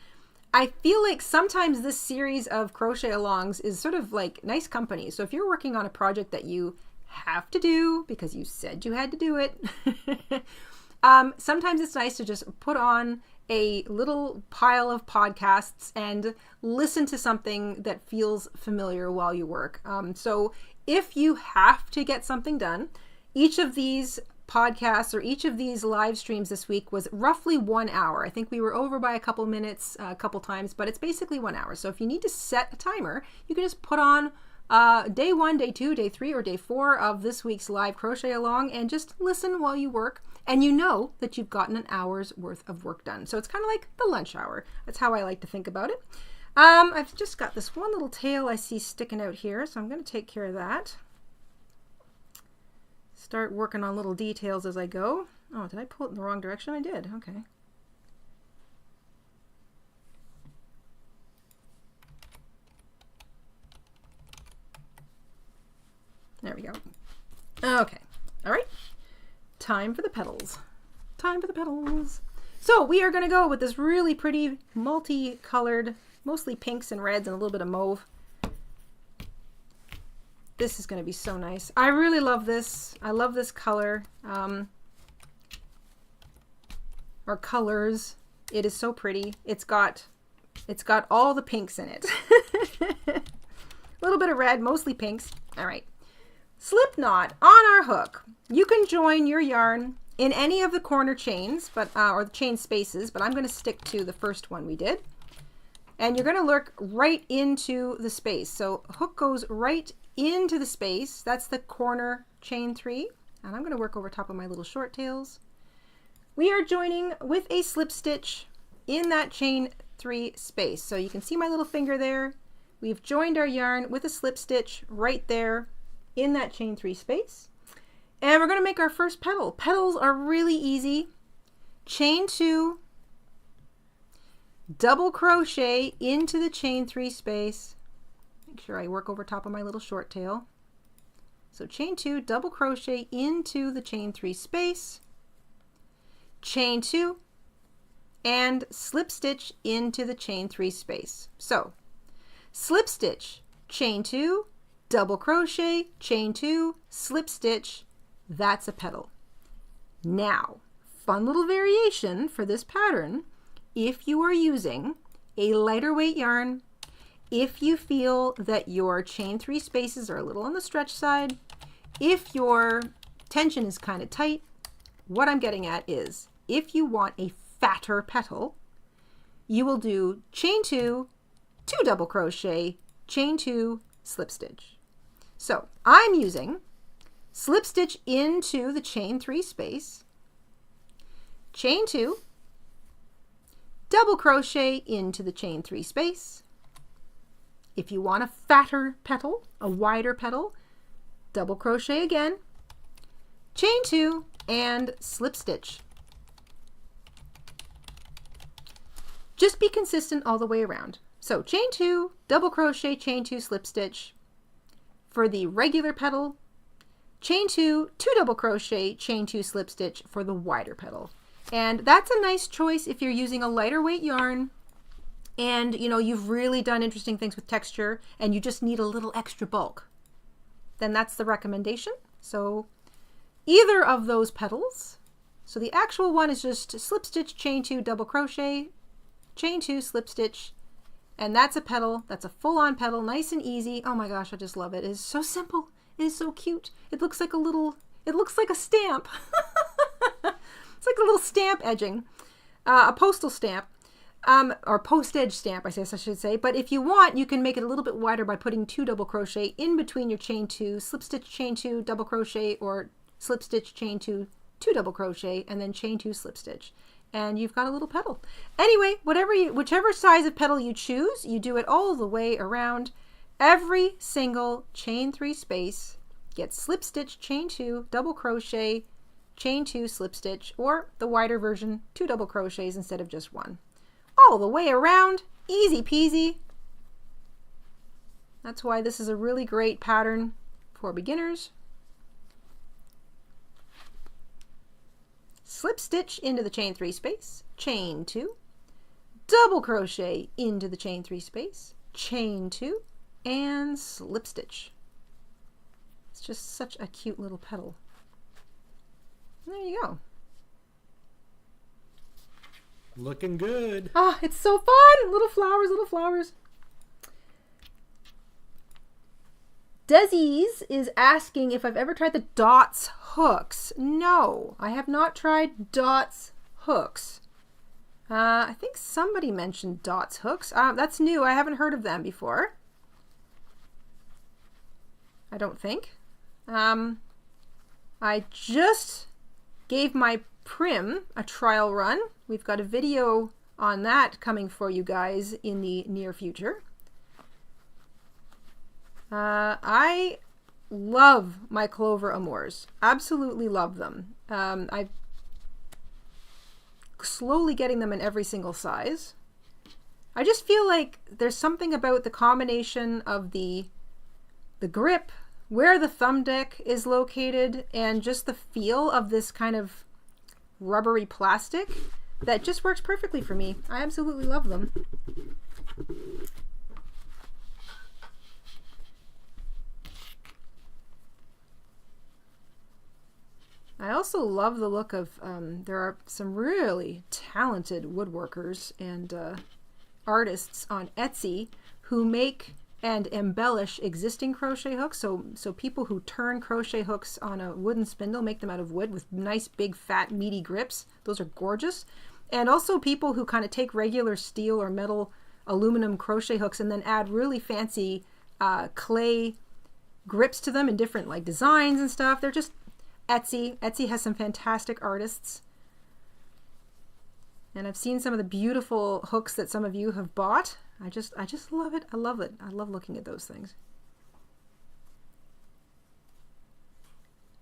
I feel like sometimes this series of crochet alongs is sort of like nice company. So if you're working on a project that you have to do because you said you had to do it, sometimes it's nice to just put on a little pile of podcasts and listen to something that feels familiar while you work. So if you have to get something done, each of these podcasts or each of these live streams this week was roughly 1 hour. I think we were over by a couple minutes a couple times, but it's basically 1 hour. So if you need to set a timer, you can just put on day 1, day 2, day 3, or day 4 of this week's live crochet along and just listen while you work. And you know that you've gotten an hour's worth of work done. So it's kind of like the lunch hour. That's how I like to think about it. I've just got this one little tail I see sticking out here, so I'm going to take care of that. Start working on little details as I go. Oh, did I pull it in the wrong direction? I did. Okay. There we go. Okay. All right. Time for the petals. Time for the petals. So we are going to go with this really pretty multicolored, mostly pinks and reds and a little bit of mauve. This is going to be so nice. I really love this. I love this color. Or colors. It is so pretty. It's got all the pinks in it. A little bit of red, mostly pinks. All right. Slip knot on our hook. You can join your yarn in any of the corner chains, but or the chain spaces, but I'm going to stick to the first one we did. And you're going to look right into the space. So hook goes right into the space. That's the corner chain 3. And I'm going to work over top of my little short tails. We are joining with a slip stitch in that chain 3 space. So you can see my little finger there. We've joined our yarn with a slip stitch right there in that chain 3 space. And we're going to make our first petal. Petals are really easy. Chain 2, double crochet into the chain 3 space. Make sure I work over top of my little short tail. So chain 2, double crochet into the chain 3 space, chain 2, and slip stitch into the chain 3 space. So slip stitch, chain 2, double crochet, chain 2, slip stitch. That's a petal. Now, fun little variation for this pattern. If you are using a lighter weight yarn, if you feel that your chain 3 spaces are a little on the stretch side, if your tension is kind of tight, what I'm getting at is if you want a fatter petal, you will do chain 2, 2 double crochet, chain 2, slip stitch. So I'm using slip stitch into the chain 3 space, chain 2, double crochet into the chain 3 space. If you want a fatter petal, a wider petal, double crochet again, chain 2, and slip stitch. Just be consistent all the way around. So chain 2, double crochet, chain 2, slip stitch for the regular petal, chain 2, 2 double crochet, chain 2, slip stitch for the wider petal. And that's a nice choice if you're using a lighter weight yarn and you know you've really done interesting things with texture and you just need a little extra bulk. Then that's the recommendation. So either of those petals. So the actual one is just slip stitch, chain 2, double crochet, chain 2, slip stitch, And that's a petal. That's a full-on petal, nice and easy. Oh my gosh, I just love it. It is so simple. It is so cute. It looks like a stamp. It's like a little stamp edging, a postal stamp, or post-edge stamp, I guess I should say. But if you want, you can make it a little bit wider by putting 2 double crochet in between your chain 2, slip stitch, chain 2, double crochet, or slip stitch, chain 2, 2 double crochet, and then chain 2, slip stitch. And you've got a little petal. Anyway, whichever size of petal you choose, you do it all the way around. Every single chain 3 space gets slip stitch, chain 2, double crochet, chain 2, slip stitch, or the wider version, 2 double crochets instead of just 1. All the way around, easy peasy. That's why this is a really great pattern for beginners. Slip stitch into the chain 3 space, chain 2, double crochet into the chain 3 space, chain 2, and slip stitch. It's just such a cute little petal. There you go.
Looking good.
Ah, it's so fun! Little flowers, little flowers. Desi's is asking if I've ever tried the dots hooks. No, I have not tried dots hooks. I think somebody mentioned dots hooks. That's new. I haven't heard of them before. I don't think. I just gave my Prim a trial run. We've got a video on that coming for you guys in the near future. I love my Clover Amours. Absolutely love them. I'm slowly getting them in every single size. I just feel like there's something about the combination of the grip, where the thumb deck is located, and just the feel of this kind of rubbery plastic that just works perfectly for me. I absolutely love them. I also love the look of, there are some really talented woodworkers and artists on Etsy who make and embellish existing crochet hooks. So people who turn crochet hooks on a wooden spindle, make them out of wood with nice big fat meaty grips. Those are gorgeous. And also people who kind of take regular steel or metal aluminum crochet hooks and then add really fancy clay grips to them in different like designs and stuff. They're just Etsy. Etsy has some fantastic artists. And I've seen some of the beautiful hooks that some of you have bought. I just love it. I love it. I love looking at those things.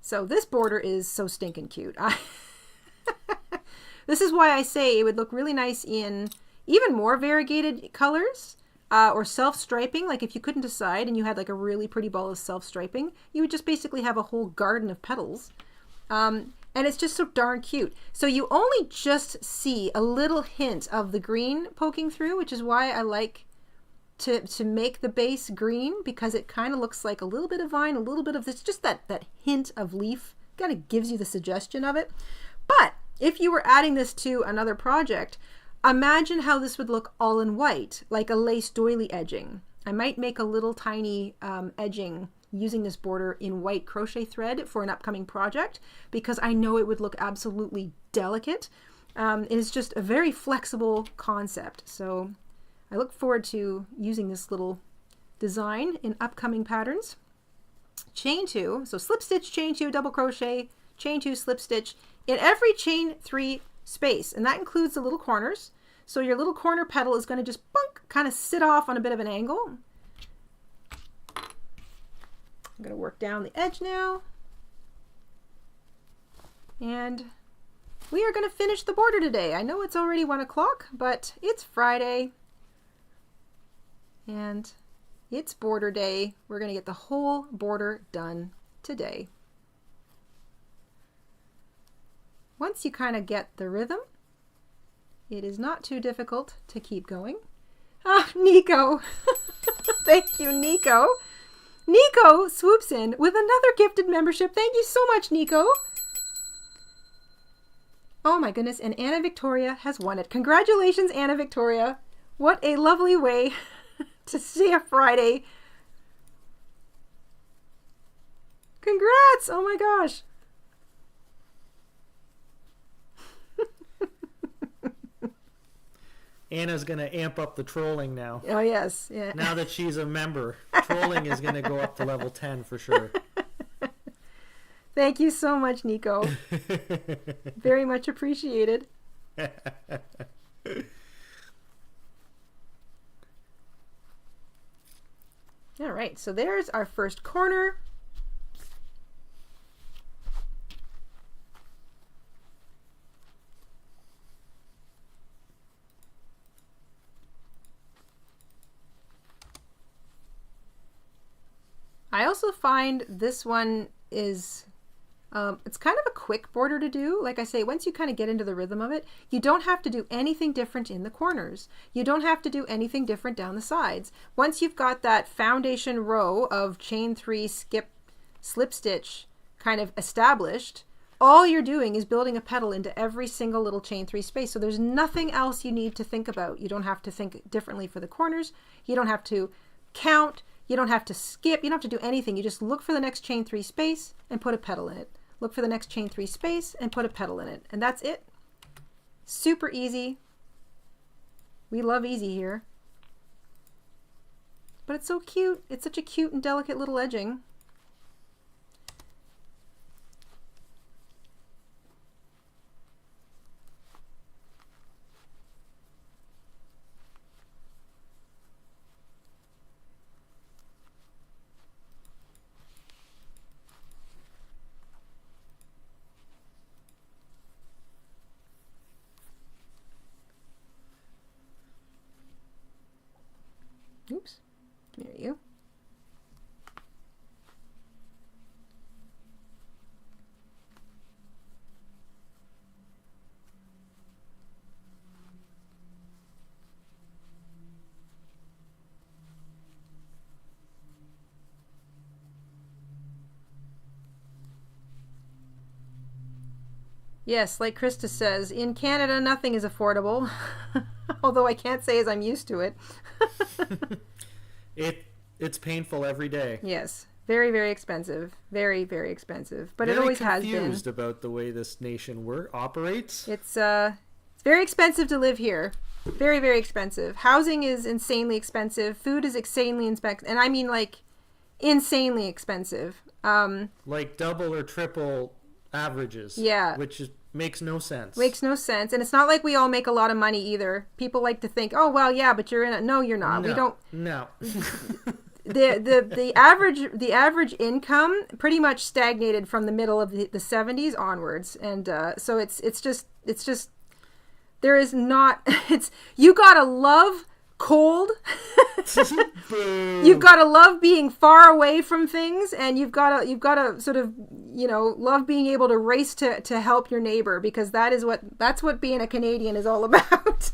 So this border is so stinking cute. This is why I say it would look really nice in even more variegated colors or self-striping. Like if you couldn't decide and you had like a really pretty ball of self-striping, you would just basically have a whole garden of petals. And it's just so darn cute. So you only just see a little hint of the green poking through, which is why I like to make the base green, because it kind of looks like a little bit of vine, a little bit of this, just that hint of leaf kind of gives you the suggestion of it. But if you were adding this to another project, imagine how this would look all in white, like a lace doily edging. I might make a little tiny edging using this border in white crochet thread for an upcoming project, because I know it would look absolutely delicate. It is just a very flexible concept. So I look forward to using this little design in upcoming patterns. Chain 2, so slip stitch, chain 2, double crochet, chain 2, slip stitch in every chain 3 space, and that includes the little corners. So your little corner petal is going to just bunk, kind of sit off on a bit of an angle. I'm going to work down the edge now. And we are going to finish the border today. I know it's already 1 o'clock, but it's Friday. And it's border day. We're going to get the whole border done today. Once you kind of get the rhythm, it is not too difficult to keep going. Ah, Nico. Thank you, Nico. Nico swoops in with another gifted membership. Thank you so much, Nico. Oh my goodness, and Anna Victoria has won it. Congratulations, Anna Victoria. What a lovely way to see a Friday. Congrats! Oh my gosh.
Anna's going to amp up the trolling now.
Oh, yes. Yeah.
Now that she's a member, trolling is going to go up to level 10 for sure.
Thank you so much, Nico. Very much appreciated. All right, so there's our first corner. I also find this one is, it's kind of a quick border to do. Like I say, once you kind of get into the rhythm of it, you don't have to do anything different in the corners. You don't have to do anything different down the sides. Once you've got that foundation row of chain 3 skip slip stitch kind of established, all you're doing is building a petal into every single little chain 3 space. So there's nothing else you need to think about. You don't have to think differently for the corners. You don't have to count. You don't have to skip. You don't have to do anything. You just look for the next chain 3 space and put a petal in it. Look for the next chain 3 space and put a petal in it. And that's it. Super easy. We love easy here. But it's so cute. It's such a cute and delicate little edging. Oops, there you go. Yes, like Krista says, in Canada nothing is affordable, although I can't say as I'm used to it.
It's painful every day.
Yes, very, very expensive. Very, very expensive. But it always has been.
Confused about the way this nation operates.
It's very expensive to live here. Very, very expensive. Housing is insanely expensive. Food is insanely expensive. And I mean like insanely expensive.
Like double or triple averages.
Yeah.
Which makes no sense.
Makes no sense. And it's not like we all make a lot of money either. People like to think, oh, well, yeah, but you're in it. No, you're not.
No,
we don't.
No.
The average income pretty much stagnated from the middle of the 70s onwards. And so it's just there is not, you gotta love cold. You've got to love being far away from things, and you've got to sort of, love being able to race to help your neighbor, because that's what being a Canadian is all about.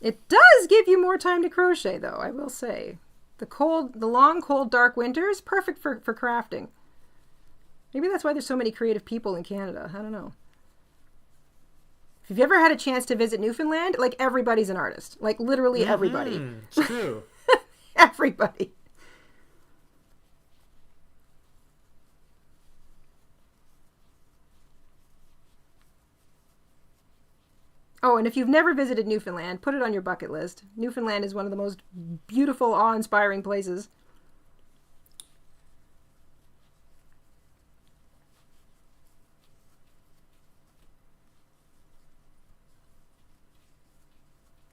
It does give you more time to crochet, though, I will say. The long, cold, dark winters, perfect for crafting. Maybe that's why there's so many creative people in Canada. I don't know. If you've ever had a chance to visit Newfoundland, like, everybody's an artist. Like, literally everybody.
It's true.
Everybody. Oh, and if you've never visited Newfoundland, put it on your bucket list. Newfoundland is one of the most beautiful, awe-inspiring places.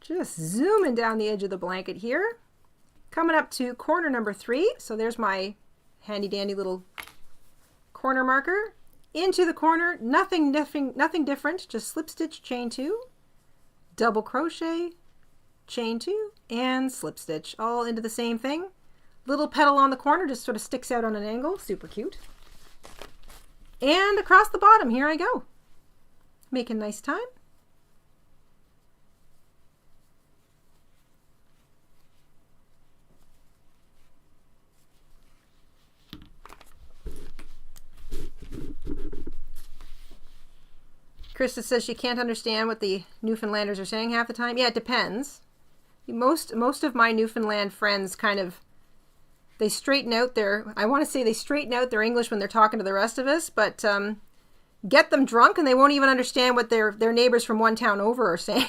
Just zooming down the edge of the blanket here. Coming up to corner number 3. So there's my handy dandy little corner marker. Into the corner, nothing different, just slip stitch, chain 2, double crochet, chain 2, and slip stitch, all into the same thing. Little petal on the corner just sort of sticks out on an angle, super cute. And across the bottom, here I go. Making nice time. Krista says she can't understand what the Newfoundlanders are saying half the time. Yeah, it depends. Most of my Newfoundland friends kind of, they straighten out their, I want to say they straighten out their English when they're talking to the rest of us, but get them drunk and they won't even understand what their neighbors from one town over are saying.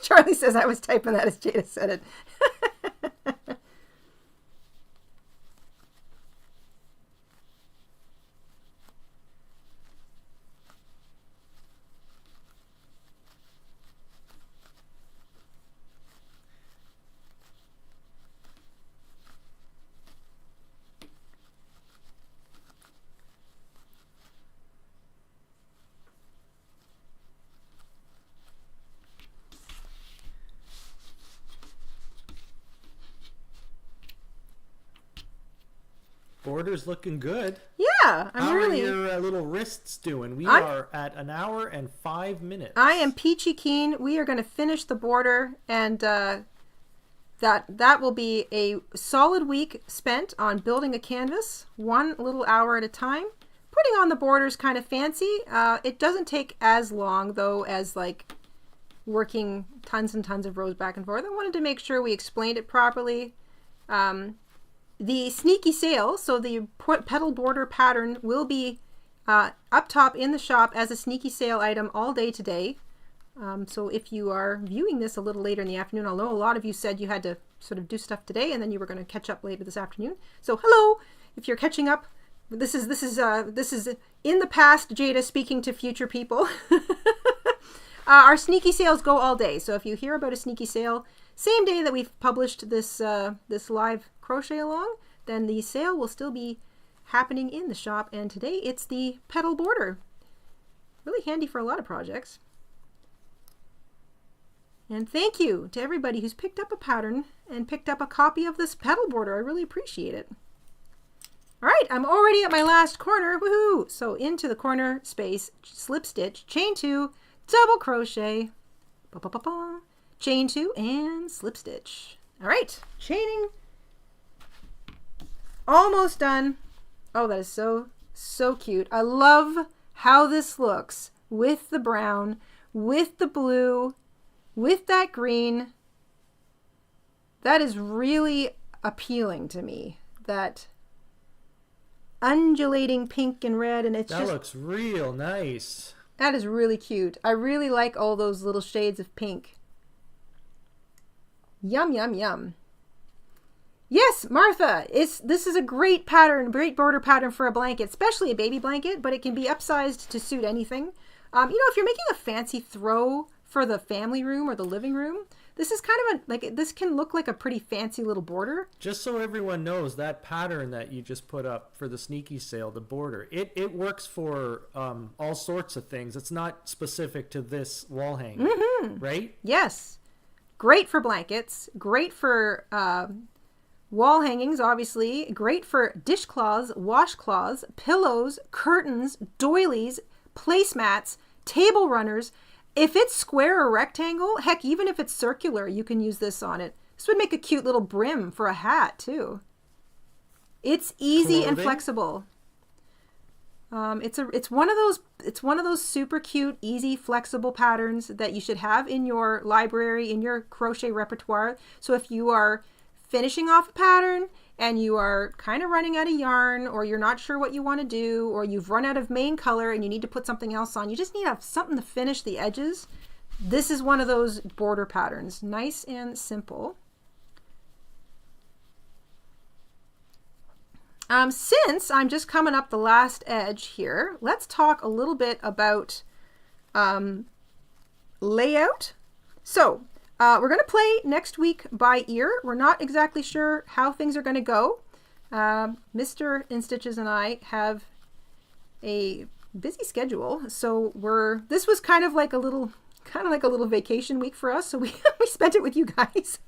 Charlie says I was typing that as Jada said it.
Border's looking good.
Yeah,
How are your little wrists doing? We are at 1 hour and 5 minutes.
I am peachy keen. We are going to finish the border, and that will be a solid week spent on building a canvas, 1 little hour at a time. Putting on the border is kind of fancy. It doesn't take as long, though, as like working tons and tons of rows back and forth. I wanted to make sure we explained it properly. The sneaky sale, so the petal border pattern will be up top in the shop as a sneaky sale item all day today. So if you are viewing this a little later in the afternoon, I know a lot of you said you had to sort of do stuff today and then you were going to catch up later this afternoon. So hello, if you're catching up, this is in the past Jada speaking to future people. Our sneaky sales go all day. So if you hear about a sneaky sale, same day that we've published this this live crochet along, then the sale will still be happening in the shop. And today it's the petal border. Really handy for a lot of projects. And thank you to everybody who's picked up a pattern and picked up a copy of this petal border. I really appreciate it. All right, I'm already at my last corner. Woohoo! So into the corner space, slip stitch, chain 2, double crochet, ba -ba -ba -ba, chain 2, and slip stitch. All right, chaining. Almost done. Oh, that is so cute. I love how this looks with the brown, with the blue, with that green. That is really appealing to me. That undulating pink and red, and it's
that looks real nice.
That is really cute. I really like all those little shades of pink. Yum, yum, yum. Yes, Martha, this is a great pattern, great border pattern for a blanket, especially a baby blanket, but it can be upsized to suit anything. If you're making a fancy throw for the family room or the living room, this is kind of this can look like a pretty fancy little border.
Just so everyone knows, that pattern that you just put up for the sneaky sale, the border, it works for all sorts of things. It's not specific to this wall hanging, right?
Yes. Great for blankets, great for wall hangings, obviously, great for dishcloths, washcloths, pillows, curtains, doilies, placemats, table runners. If it's square or rectangle, heck, even if it's circular, you can use this on it. This would make a cute little brim for a hat, too. It's easy and flexible. It's one of those super cute, easy, flexible patterns that you should have in your library, in your crochet repertoire. So if you are finishing off a pattern and you are kind of running out of yarn, or you're not sure what you want to do, or you've run out of main color and you need to put something else on, you just need to have something to finish the edges. This is one of those border patterns. Nice and simple. Since I'm just coming up the last edge here, let's talk a little bit about layout. So we're going to play next week by ear. We're not exactly sure how things are going to go. Mr. InStitches and I have a busy schedule, so this was kind of like a little vacation week for us. So we spent it with you guys.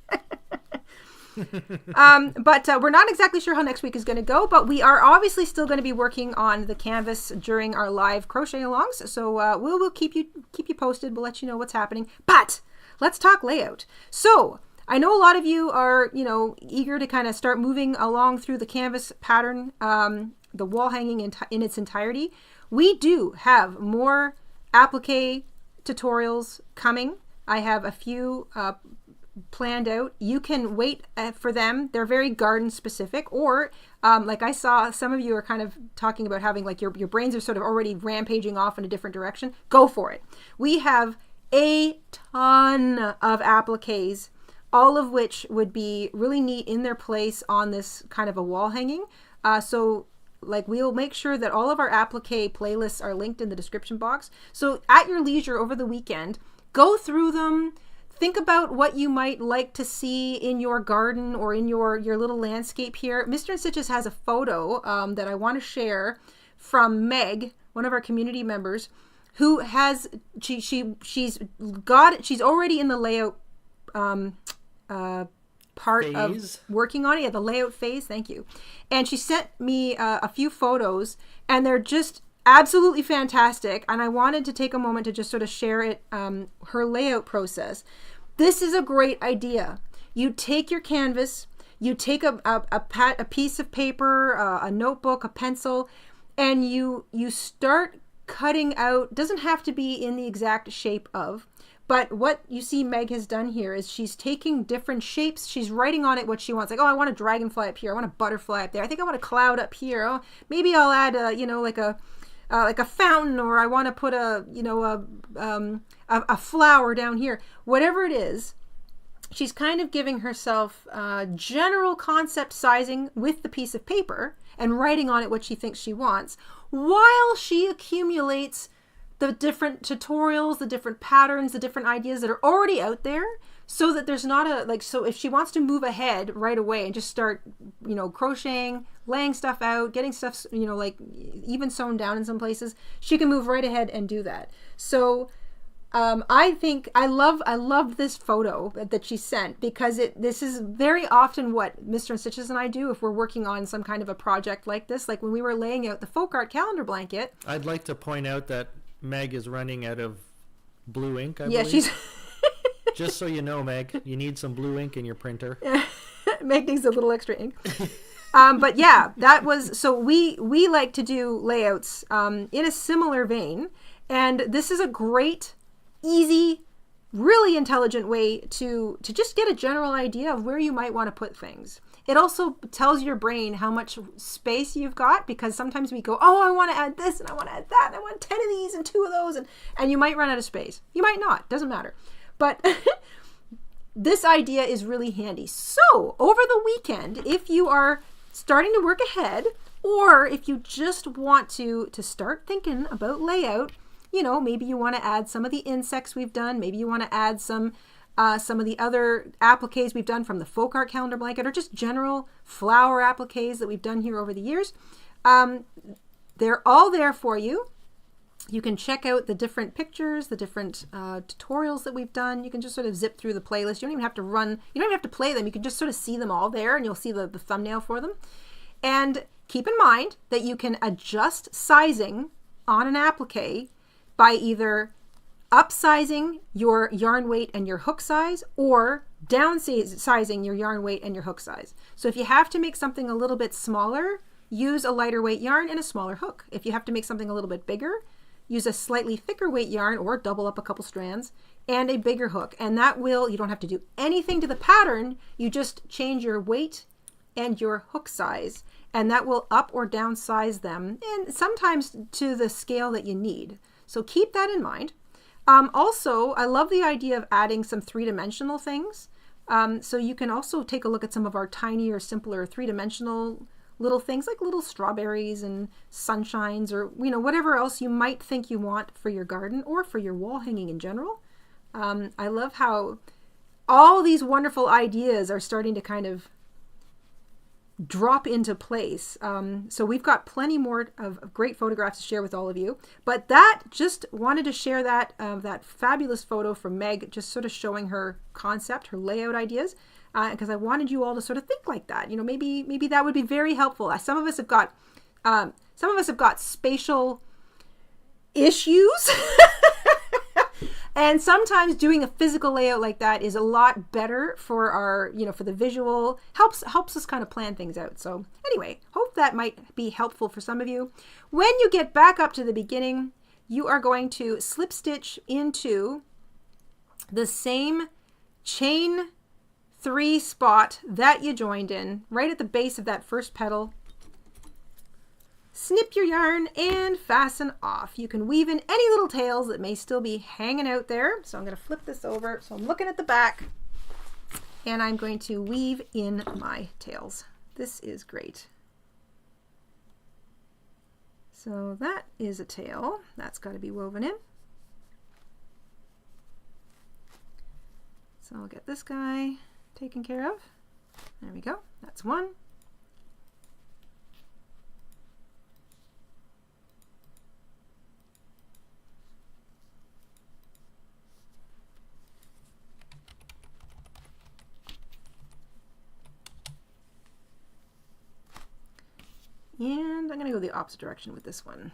But we're not exactly sure how next week is going to go, but we are obviously still going to be working on the canvas during our live crochet alongs. So we'll keep you posted. We'll let you know what's happening. But let's talk layout. So I know a lot of you are, eager to kind of start moving along through the canvas pattern, the wall hanging in its entirety. We do have more applique tutorials coming. I have a few planned out. You can wait for them. They're very garden specific, or like I saw some of you are kind of talking about having like your brains are sort of already rampaging off in a different direction. Go for it. We have a ton of appliques, all of which would be really neat in their place on this kind of a wall hanging. So like we'll make sure that all of our applique playlists are linked in the description box. So at your leisure over the weekend, go through them. Think about what you might like to see in your garden or in your little landscape here. Mr. and Stitches has a photo that I want to share from Meg, one of our community members, who has she's already in the layout part
phase
of working on it. Yeah, the layout phase. Thank you. And she sent me a few photos, and they're just absolutely fantastic. And I wanted to take a moment to just sort of share it, her layout process. This is a great idea. You take your canvas, you take a piece of paper, a notebook, a pencil, and you start cutting out. Doesn't have to be in the exact shape of. But what you see Meg has done here is she's taking different shapes. She's writing on it what she wants. Like, oh, I want a dragonfly up here. I want a butterfly up there. I think I want a cloud up here. Oh, maybe I'll add like a fountain, or I want to put a flower down here. Whatever it is, she's kind of giving herself general concept sizing with the piece of paper and writing on it what she thinks she wants, while she accumulates the different tutorials, the different patterns, the different ideas that are already out there, so that there's not so if she wants to move ahead right away and just start, crocheting, laying stuff out, getting stuff, even sewn down in some places, she can move right ahead and do that. So I think I love this photo that she sent, because this is very often what Mr. and Stitches and I do if we're working on some kind of a project like this. Like when we were laying out the folk art calendar blanket.
I'd like to point out that Meg is running out of blue ink, I believe.
Yeah, she's...
Just so you know, Meg, you need some blue ink in your printer.
Meg needs a little extra ink. But yeah, that was... So we like to do layouts in a similar vein. And this is a great, easy, really intelligent way to just get a general idea of where you might want to put things. It also tells your brain how much space you've got, because sometimes we go, oh, I want to add this and I want to add that and I want 10 of these and 2 of those, and you might run out of space. You might not, doesn't matter. But this idea is really handy. So over the weekend, if you are starting to work ahead, or if you just want to start thinking about layout, maybe you want to add some of the insects we've done, maybe you want to add some of the other appliques we've done from the folk art calendar blanket, or just general flower appliques that we've done here over the years. They're all there for you. You can check out the different pictures, the different tutorials that we've done. You can just sort of zip through the playlist. You don't even have to you don't even have to play them. You can just sort of see them all there, and you'll see the thumbnail for them. And keep in mind that you can adjust sizing on an applique by either upsizing your yarn weight and your hook size, or downsizing your yarn weight and your hook size. So if you have to make something a little bit smaller, use a lighter weight yarn and a smaller hook. If you have to make something a little bit bigger, use a slightly thicker weight yarn, or double up a couple strands, and a bigger hook. And that you don't have to do anything to the pattern. You just change your weight and your hook size, and that will up or downsize them, and sometimes to the scale that you need. So keep that in mind. Also, I love the idea of adding some three-dimensional things. So you can also take a look at some of our tinier, simpler three-dimensional little things, like little strawberries and sunshines, or whatever else you might think you want for your garden or for your wall hanging in general. I love how all these wonderful ideas are starting to kind of drop into place. So we've got plenty more of great photographs to share with all of you, but just wanted to share that fabulous photo from Meg, just sort of showing her concept, her layout ideas. because I wanted you all to sort of think like that. You know, maybe that would be very helpful. Some of us have got spatial issues. And sometimes doing a physical layout like that is a lot better for our, you know, for the visual, helps us kind of plan things out. So anyway, hope that might be helpful for some of you. When you get back up to the beginning, you are going to slip stitch into the same chain 3 spot that you joined in, right at the base of that first petal. Snip your yarn and fasten off. You can weave in any little tails that may still be hanging out there. So I'm going to flip this over. So I'm looking at the back and I'm going to weave in my tails. This is great. So that is a tail. That's got to be woven in. So I'll get this guy taken care of. There we go. That's one. And I'm going to go the opposite direction with this one.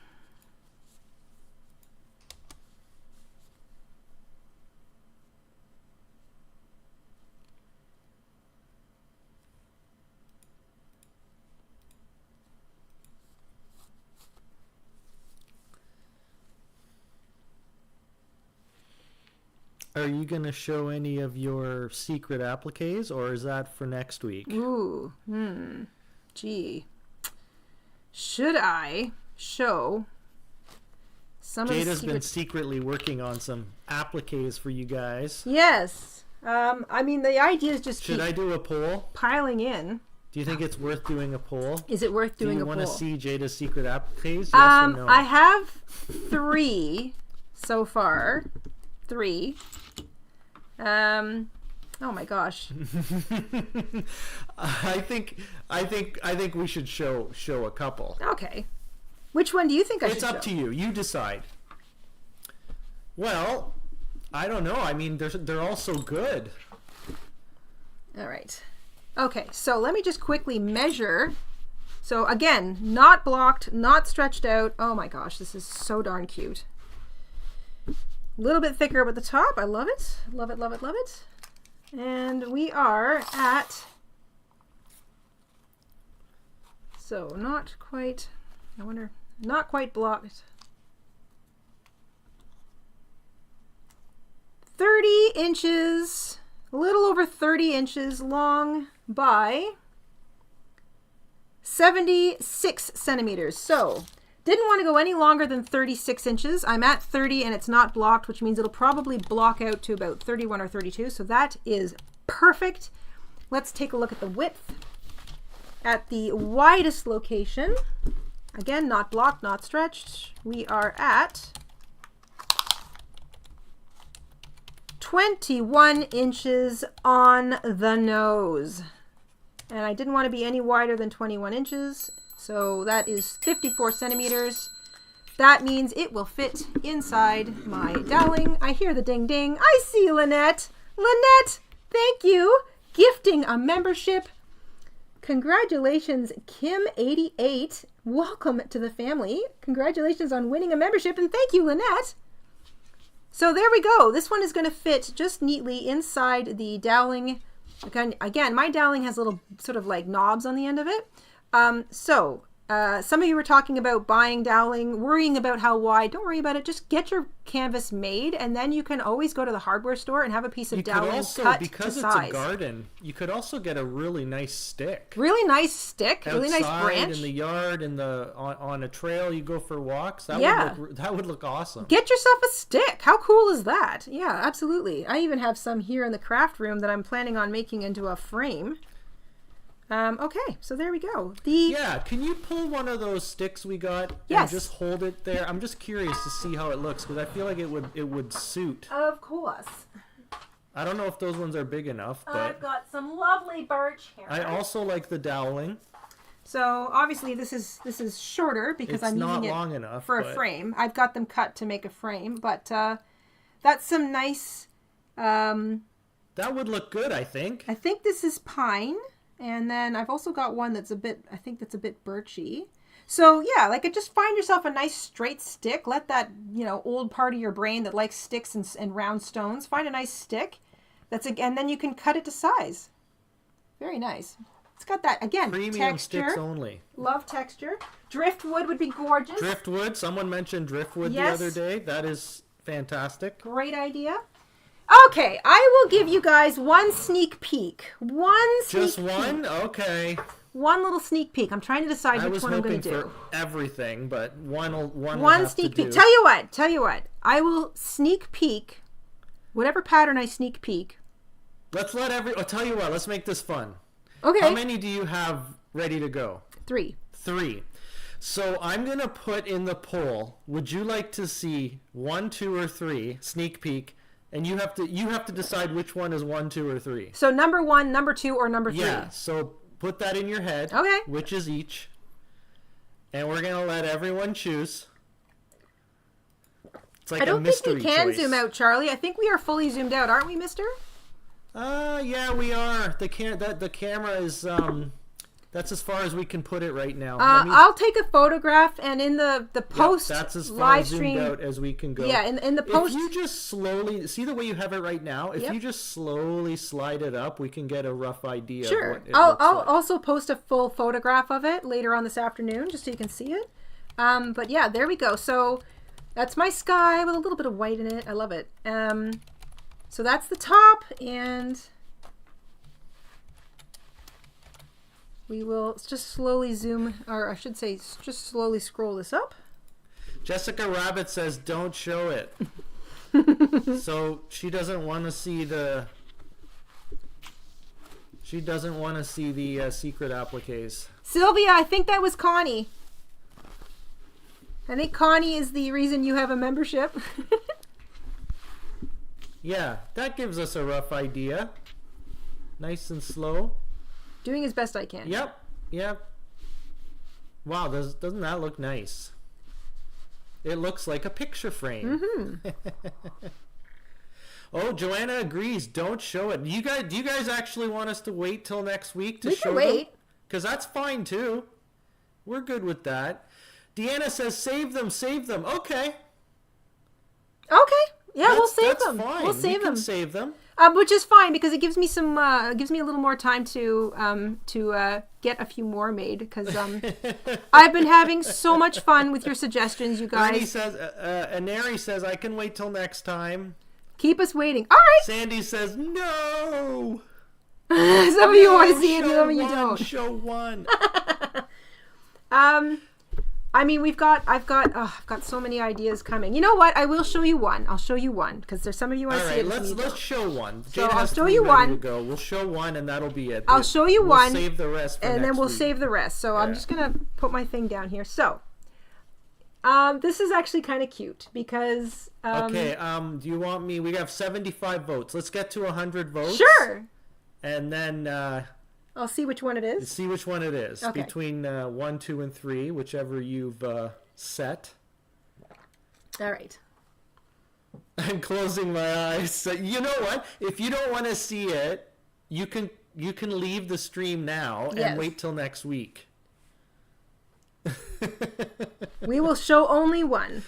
Are you going to show any of your secret appliques, or is that for next week?
Ooh, gee. Should I show some
Jada's
of the secret...
been secretly working on some appliques for you guys.
Yes. I mean, the idea is just
Should I do a poll?
Piling in.
Do you think it's worth doing a poll?
Is it worth doing a poll?
Do you want to see Jada's secret appliques? Yes or no?
I have 3 so far. 3. Oh my gosh.
I think we should show a couple.
Okay. Which one do you think I should show?
It's up to you. You decide. Well, I don't know. I mean, they're all so good.
All right. Okay, so let me just quickly measure. So again, not blocked, not stretched out. Oh my gosh, this is so darn cute. A little bit thicker at the top. I love it. Love it, love it, love it. And we are at, so not quite, I wonder, not quite blocked. 30 inches, a little over 30 inches long by 76 centimeters. So didn't want to go any longer than 36 inches. I'm at 30 and it's not blocked, which means it'll probably block out to about 31 or 32. So that is perfect. Let's take a look at the width. At the widest location, again, not blocked, not stretched, we are at 21 inches on the nose. And I didn't want to be any wider than 21 inches. So that is 54 centimeters. That means it will fit inside my doweling. I hear the ding ding. I see Lynette. Lynette, thank you. Gifting a membership. Congratulations, Kim88. Welcome to the family. Congratulations on winning a membership, and thank you, Lynette. So there we go. This one is going to fit just neatly inside the doweling. Again, my doweling has little sort of like knobs on the end of it. Some of you were talking about buying doweling, worrying about how wide. Don't worry about it. Just get your canvas made, and then you can always go to the hardware store and have a piece of doweling cut to size.
Because it's a garden, you could also get a really nice stick.
Really nice stick,
outside,
really nice branch.
In the yard, on a trail you go for walks. That would look awesome. Get
yourself a stick. How cool is that? Yeah, absolutely. I even have some here in the craft room that I'm planning on making into a frame. Okay, so there we go.
Yeah, can you pull one of those sticks we got and just hold it there? I'm just curious to see how it looks because I feel like it would suit.
Of course.
I don't know if those ones are big enough, but
I've got some lovely birch here.
I also like the doweling.
So obviously this is shorter because I'm using it
long enough
for a frame. I've got them cut to make a frame, but that's some nice
That would look good, I think.
I think this is pine. And then I've also got one that's a bit, I think that's a bit birchy. So yeah, like just find yourself a nice straight stick. Let that, old part of your brain that likes sticks and round stones, find a nice stick. And then you can cut it to size. Very nice. It's got that, again,
premium
texture.
Sticks only.
Love texture. Driftwood would be gorgeous.
Driftwood. Someone mentioned driftwood the other day. That is fantastic.
Great idea. Okay, I will give you guys one sneak peek.
Just one? Okay.
One little sneak peek. I'm trying to decide which one I'm going to do.
I was hoping for everything, but
one sneak peek. Tell you what. I will sneak peek whatever pattern I sneak peek.
I'll tell you what. Let's make this fun.
Okay.
How many do you have ready to go?
3.
3. So I'm going to put in the poll. Would you like to see 1, 2, or 3 sneak peek? And you have to decide which one is 1, 2, or 3.
So number 1, number 2, or number 3.
Yeah. So put that in your head.
Okay.
Which is each. And we're gonna let everyone choose. It's like a mystery choice. I don't think we can
zoom out, Charlie. I think we are fully zoomed out, aren't we, Mister?
Yeah, we are. The camera is that's as far as we can put it right now.
I'll take a photograph, and in the post
that's as far
live stream,
zoomed out as we can go.
Yeah, in the post.
If you just slowly see the way you have it right now, if you just slowly slide it up, we can get a rough idea.
Sure.
Of what it
I'll
looks like.
also post a full photograph of it later on this afternoon, just so you can see it. But yeah, there we go. So that's my sky with a little bit of white in it. I love it. So that's the top, and we will just slowly zoom, or I should say, just slowly scroll this up.
Jessica Rabbit says, "Don't show it." So she doesn't want to see the. She doesn't want to see the secret appliques.
Sylvia, I think that was Connie. I think Connie is the reason you have a membership.
Yeah, that gives us a rough idea. Nice and slow.
Doing as best I can.
Yep. Wow, doesn't that look nice? It looks like a picture frame. Mm-hmm. Oh, Joanna agrees. Don't show it. Do you guys actually want us to wait till next week to show them? We can wait. Because that's fine too. We're good with that. Deanna says, "Save them, save them." Okay.
Yeah, we'll save them.
Fine.
We'll save them.
Save them.
Which is fine because it gives me gives me a little more time to get a few more made because I've been having so much fun with your suggestions, you guys.
Annie says, Aneri says, "I can wait till next time."
Keep us waiting. All right.
Sandy says, "No."
Some of you want to see it, some of you don't.
Show one.
I mean, I've got so many ideas coming. You know what? I will show you one. I'll show you one because there's some of you want to see it.
Let's show one.
So I'll show you one.
We'll show one, and that'll be it.
I'll show you one.
We'll save the rest for
and then we'll
week.
Save the rest. So I'm just gonna put my thing down here. So, this is actually kind of cute because.
Okay. Do you want me? We have 75 votes. Let's get to 100 votes.
Sure.
And then.
I'll see which one it is.
See which one it is.
Okay.
Between 1, 2, and 3, whichever you've set.
All right.
I'm closing my eyes. So, you know what? If you don't want to see it, you can leave the stream now and wait till next week.
We will show only one.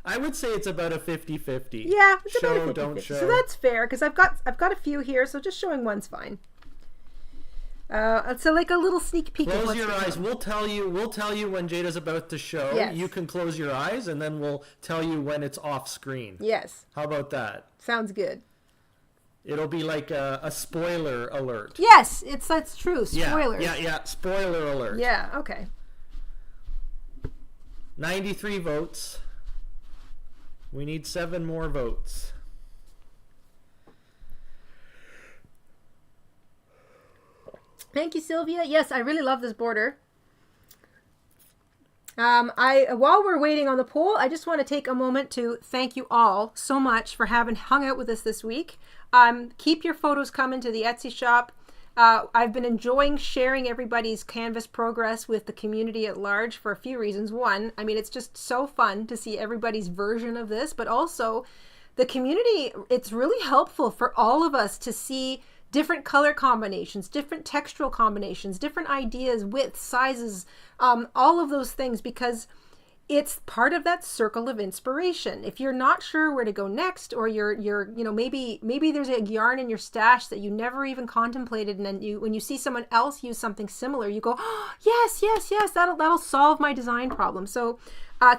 I would say it's about a 50-50.
Yeah, it's
show,
about a 50-50.
Don't show.
So that's fair because I've got a few here, so just showing one's fine. So like a little sneak peek.
Close your eyes. We'll tell you when Jada's about to show.
Yes.
You can close your eyes, and then we'll tell you when it's off screen.
Yes.
How about that?
Sounds good.
It'll be like a spoiler alert.
Yes, that's true. Spoilers.
Yeah. Spoiler alert.
Yeah. Okay.
93 votes. We need 7 more votes.
Thank you, Sylvia. Yes, I really love this border. While we're waiting on the poll, I just want to take a moment to thank you all so much for having hung out with us this week. Keep your photos coming to the Etsy shop. I've been enjoying sharing everybody's canvas progress with the community at large for a few reasons. One, I mean, it's just so fun to see everybody's version of this, but also the community, it's really helpful for all of us to see different color combinations, different textural combinations, different ideas, widths, sizes, all of those things, because it's part of that circle of inspiration. If you're not sure where to go next, or you're maybe there's a yarn in your stash that you never even contemplated, and then when you see someone else use something similar, you go, oh, yes, that'll solve my design problem. So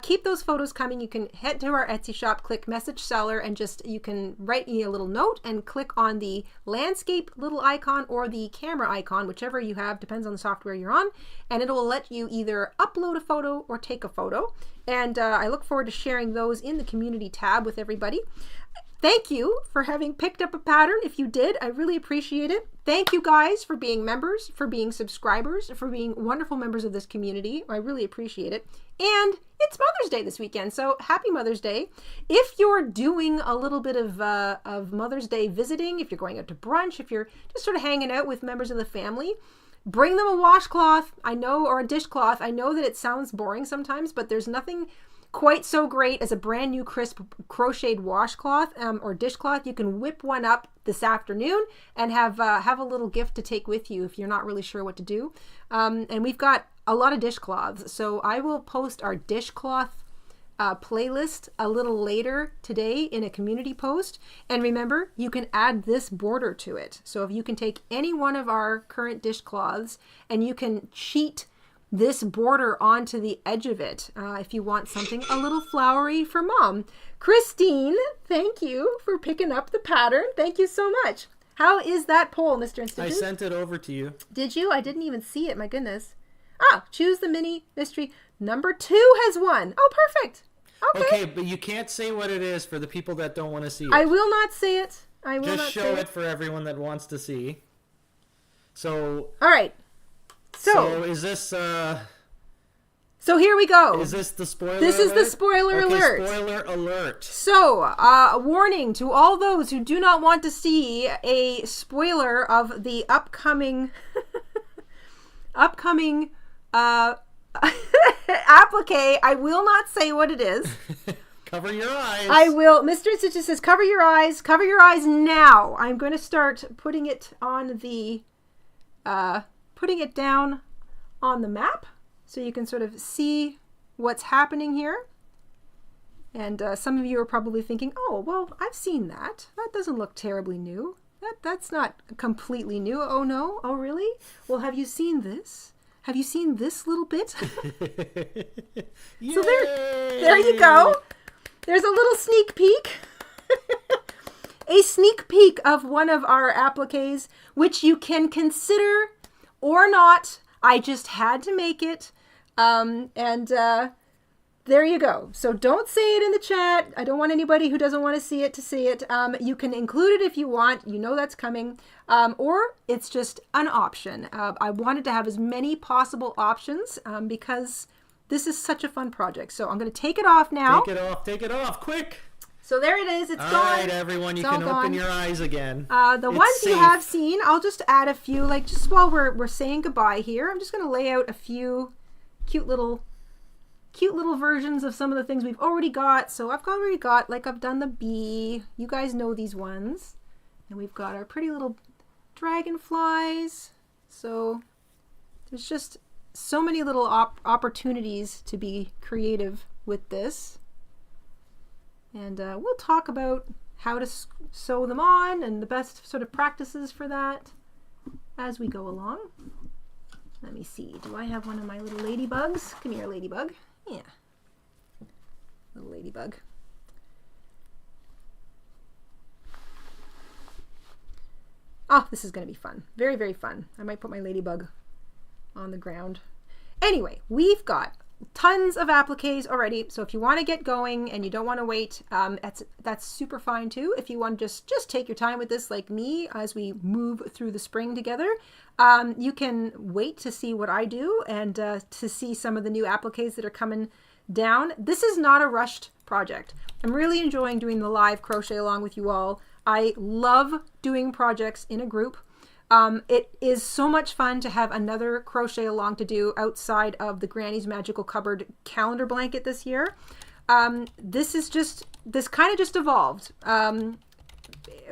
keep those photos coming. You can head to our Etsy shop, click message seller, and you can write me a little note and click on the landscape little icon or the camera icon, whichever you have, depends on the software you're on, and it will let you either upload a photo or take a photo. And I look forward to sharing those in the community tab with everybody. Thank you for having picked up a pattern. If you did, I really appreciate it. Thank you guys for being members, for being subscribers, for being wonderful members of this community. I really appreciate it. And it's Mother's Day this weekend, so happy Mother's Day. If you're doing a little bit of Mother's Day visiting, if you're going out to brunch, if you're just sort of hanging out with members of the family, bring them a washcloth, or a dishcloth. I know that it sounds boring sometimes, but there's nothing quite so great as a brand new crisp crocheted washcloth or dishcloth. You can whip one up this afternoon and have a little gift to take with you if you're not really sure what to do. And we've got a lot of dishcloths, so I will post our dishcloth playlist a little later today in a community post. And remember, you can add this border to it. So if you can take any one of our current dishcloths and you can cheat this border onto the edge of it if you want something a little flowery for Mom. Christine, thank you for picking up the pattern. Thank you so much. How is that poll, Mr. Institute?
I sent it over to you.
Did you? I didn't even see it. My goodness. Choose the mini mystery. Number 2 has won. Oh, perfect.
Okay, but you can't say what it is for the people that don't want to see it.
I will not say it. I will
Just
not
show
say
it for everyone that wants to see. So.
All right.
So is this?
So here we go.
Is this the spoiler?
This
alert?
is the spoiler alert.
Spoiler alert.
So, a warning to all those who do not want to see a spoiler of the upcoming applique. I will not say what it is.
Cover your eyes.
I will. Mr. Stitches says, cover your eyes. Cover your eyes now. I'm going to start putting it on the, putting it down on the map so you can sort of see what's happening here. And some of you are probably thinking, oh, well, I've seen that. That doesn't look terribly new. That's not completely new. Oh, no? Oh, really? Well, have you seen this? Have you seen this little bit? So there you go. There's a little sneak peek. A sneak peek of one of our appliques, which you can consider or not. I just had to make it. There you go. So don't say it in the chat. I don't want anybody who doesn't want to see it to see it. You can include it if you want. You know that's coming. Or it's just an option. I wanted to have as many possible options because this is such a fun project. So I'm going to take it off now.
Take it off, quick.
So there it is. It's gone.
All right, everyone, you can open your eyes again.
The ones you have seen, I'll just add a few, like just while we're saying goodbye here, I'm just going to lay out a few cute little versions of some of the things we've already got. So I've done the bee. You guys know these ones. And we've got our pretty little dragonflies. So there's just so many little opportunities to be creative with this. And we'll talk about how to sew them on and the best sort of practices for that as we go along. Let me see. Do I have one of my little ladybugs? Come here, ladybug. Yeah. Little ladybug. Oh, this is going to be fun. Very, very fun. I might put my ladybug on the ground. Anyway, we've got tons of appliques already. So if you want to get going and you don't want to wait, that's super fine too. If you want to just take your time with this like me as we move through the spring together, you can wait to see what I do and to see some of the new appliques that are coming down. This is not a rushed project. I'm really enjoying doing the live crochet along with you all. I love doing projects in a group. It is so much fun to have another crochet along to do outside of the Granny's Magical Cupboard calendar blanket this year. This kind of just evolved.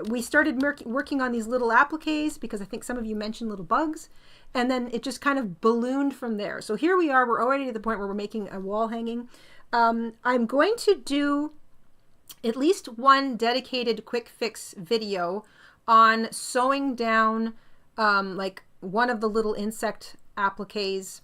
We started working on these little appliques because I think some of you mentioned little bugs, and then it just kind of ballooned from there. So here we are. We're already to the point where we're making a wall hanging. I'm going to do at least one dedicated quick fix video on sewing down like one of the little insect appliques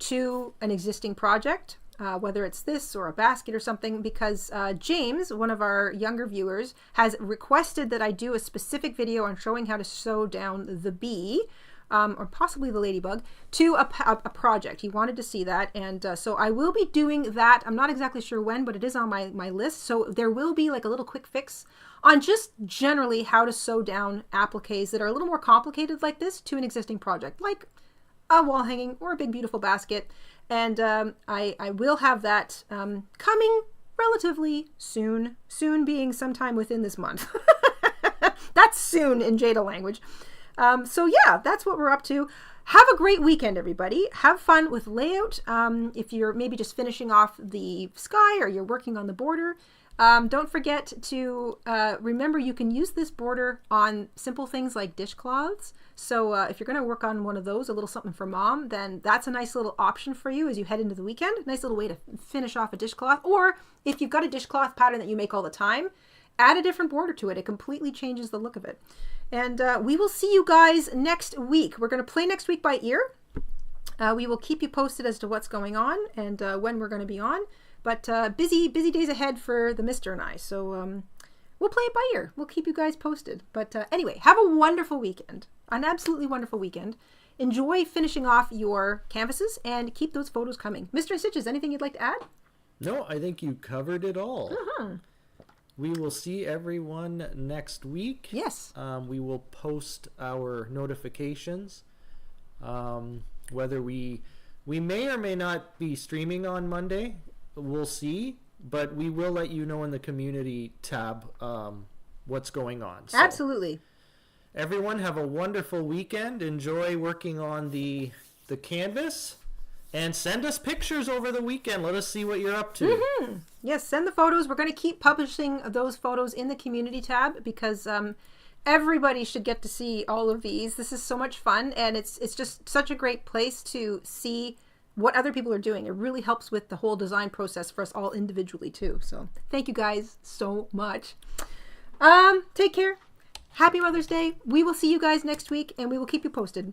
to an existing project, whether it's this or a basket or something, because James, one of our younger viewers, has requested that I do a specific video on showing how to sew down the bee, or possibly the ladybug, to a project. He wanted to see that, and so I will be doing that. I'm not exactly sure when, but it is on my list, so there will be like a little quick fix on just generally how to sew down appliques that are a little more complicated like this to an existing project, like a wall hanging or a big beautiful basket. And I will have that coming relatively soon, soon being sometime within this month. That's soon in Jada language. So yeah, that's what we're up to. Have a great weekend, everybody. Have fun with layout. If you're maybe just finishing off the sky or you're working on the border, don't forget to remember you can use this border on simple things like dishcloths. So if you're going to work on one of those, a little something for mom, then that's a nice little option for you as you head into the weekend. Nice little way to finish off a dishcloth. Or if you've got a dishcloth pattern that you make all the time, add a different border to it. It completely changes the look of it. And we will see you guys next week. We're going to play next week by ear. We will keep you posted as to what's going on and when we're going to be on. But busy days ahead for the Mister and I. So we'll play it by ear. We'll keep you guys posted. But anyway, have a wonderful weekend. An absolutely wonderful weekend. Enjoy finishing off your canvases and keep those photos coming. Mr. Stitches, anything you'd like to add?
No, I think you covered it all. We will see everyone next week.
Yes.
We will post our notifications. Whether we may or may not be streaming on Monday. We'll see. But we will let you know in the community tab what's going on. So,
absolutely.
Everyone have a wonderful weekend. Enjoy working on the canvas. And send us pictures over the weekend. Let us see what you're up to.
Yes, send the photos. We're going to keep publishing those photos in the community tab because everybody should get to see all of these. This is so much fun, and it's just such a great place to see what other people are doing. It really helps with the whole design process for us all individually too. So thank you guys so much. Take care. Happy Mother's Day. We will see you guys next week, and we will keep you posted.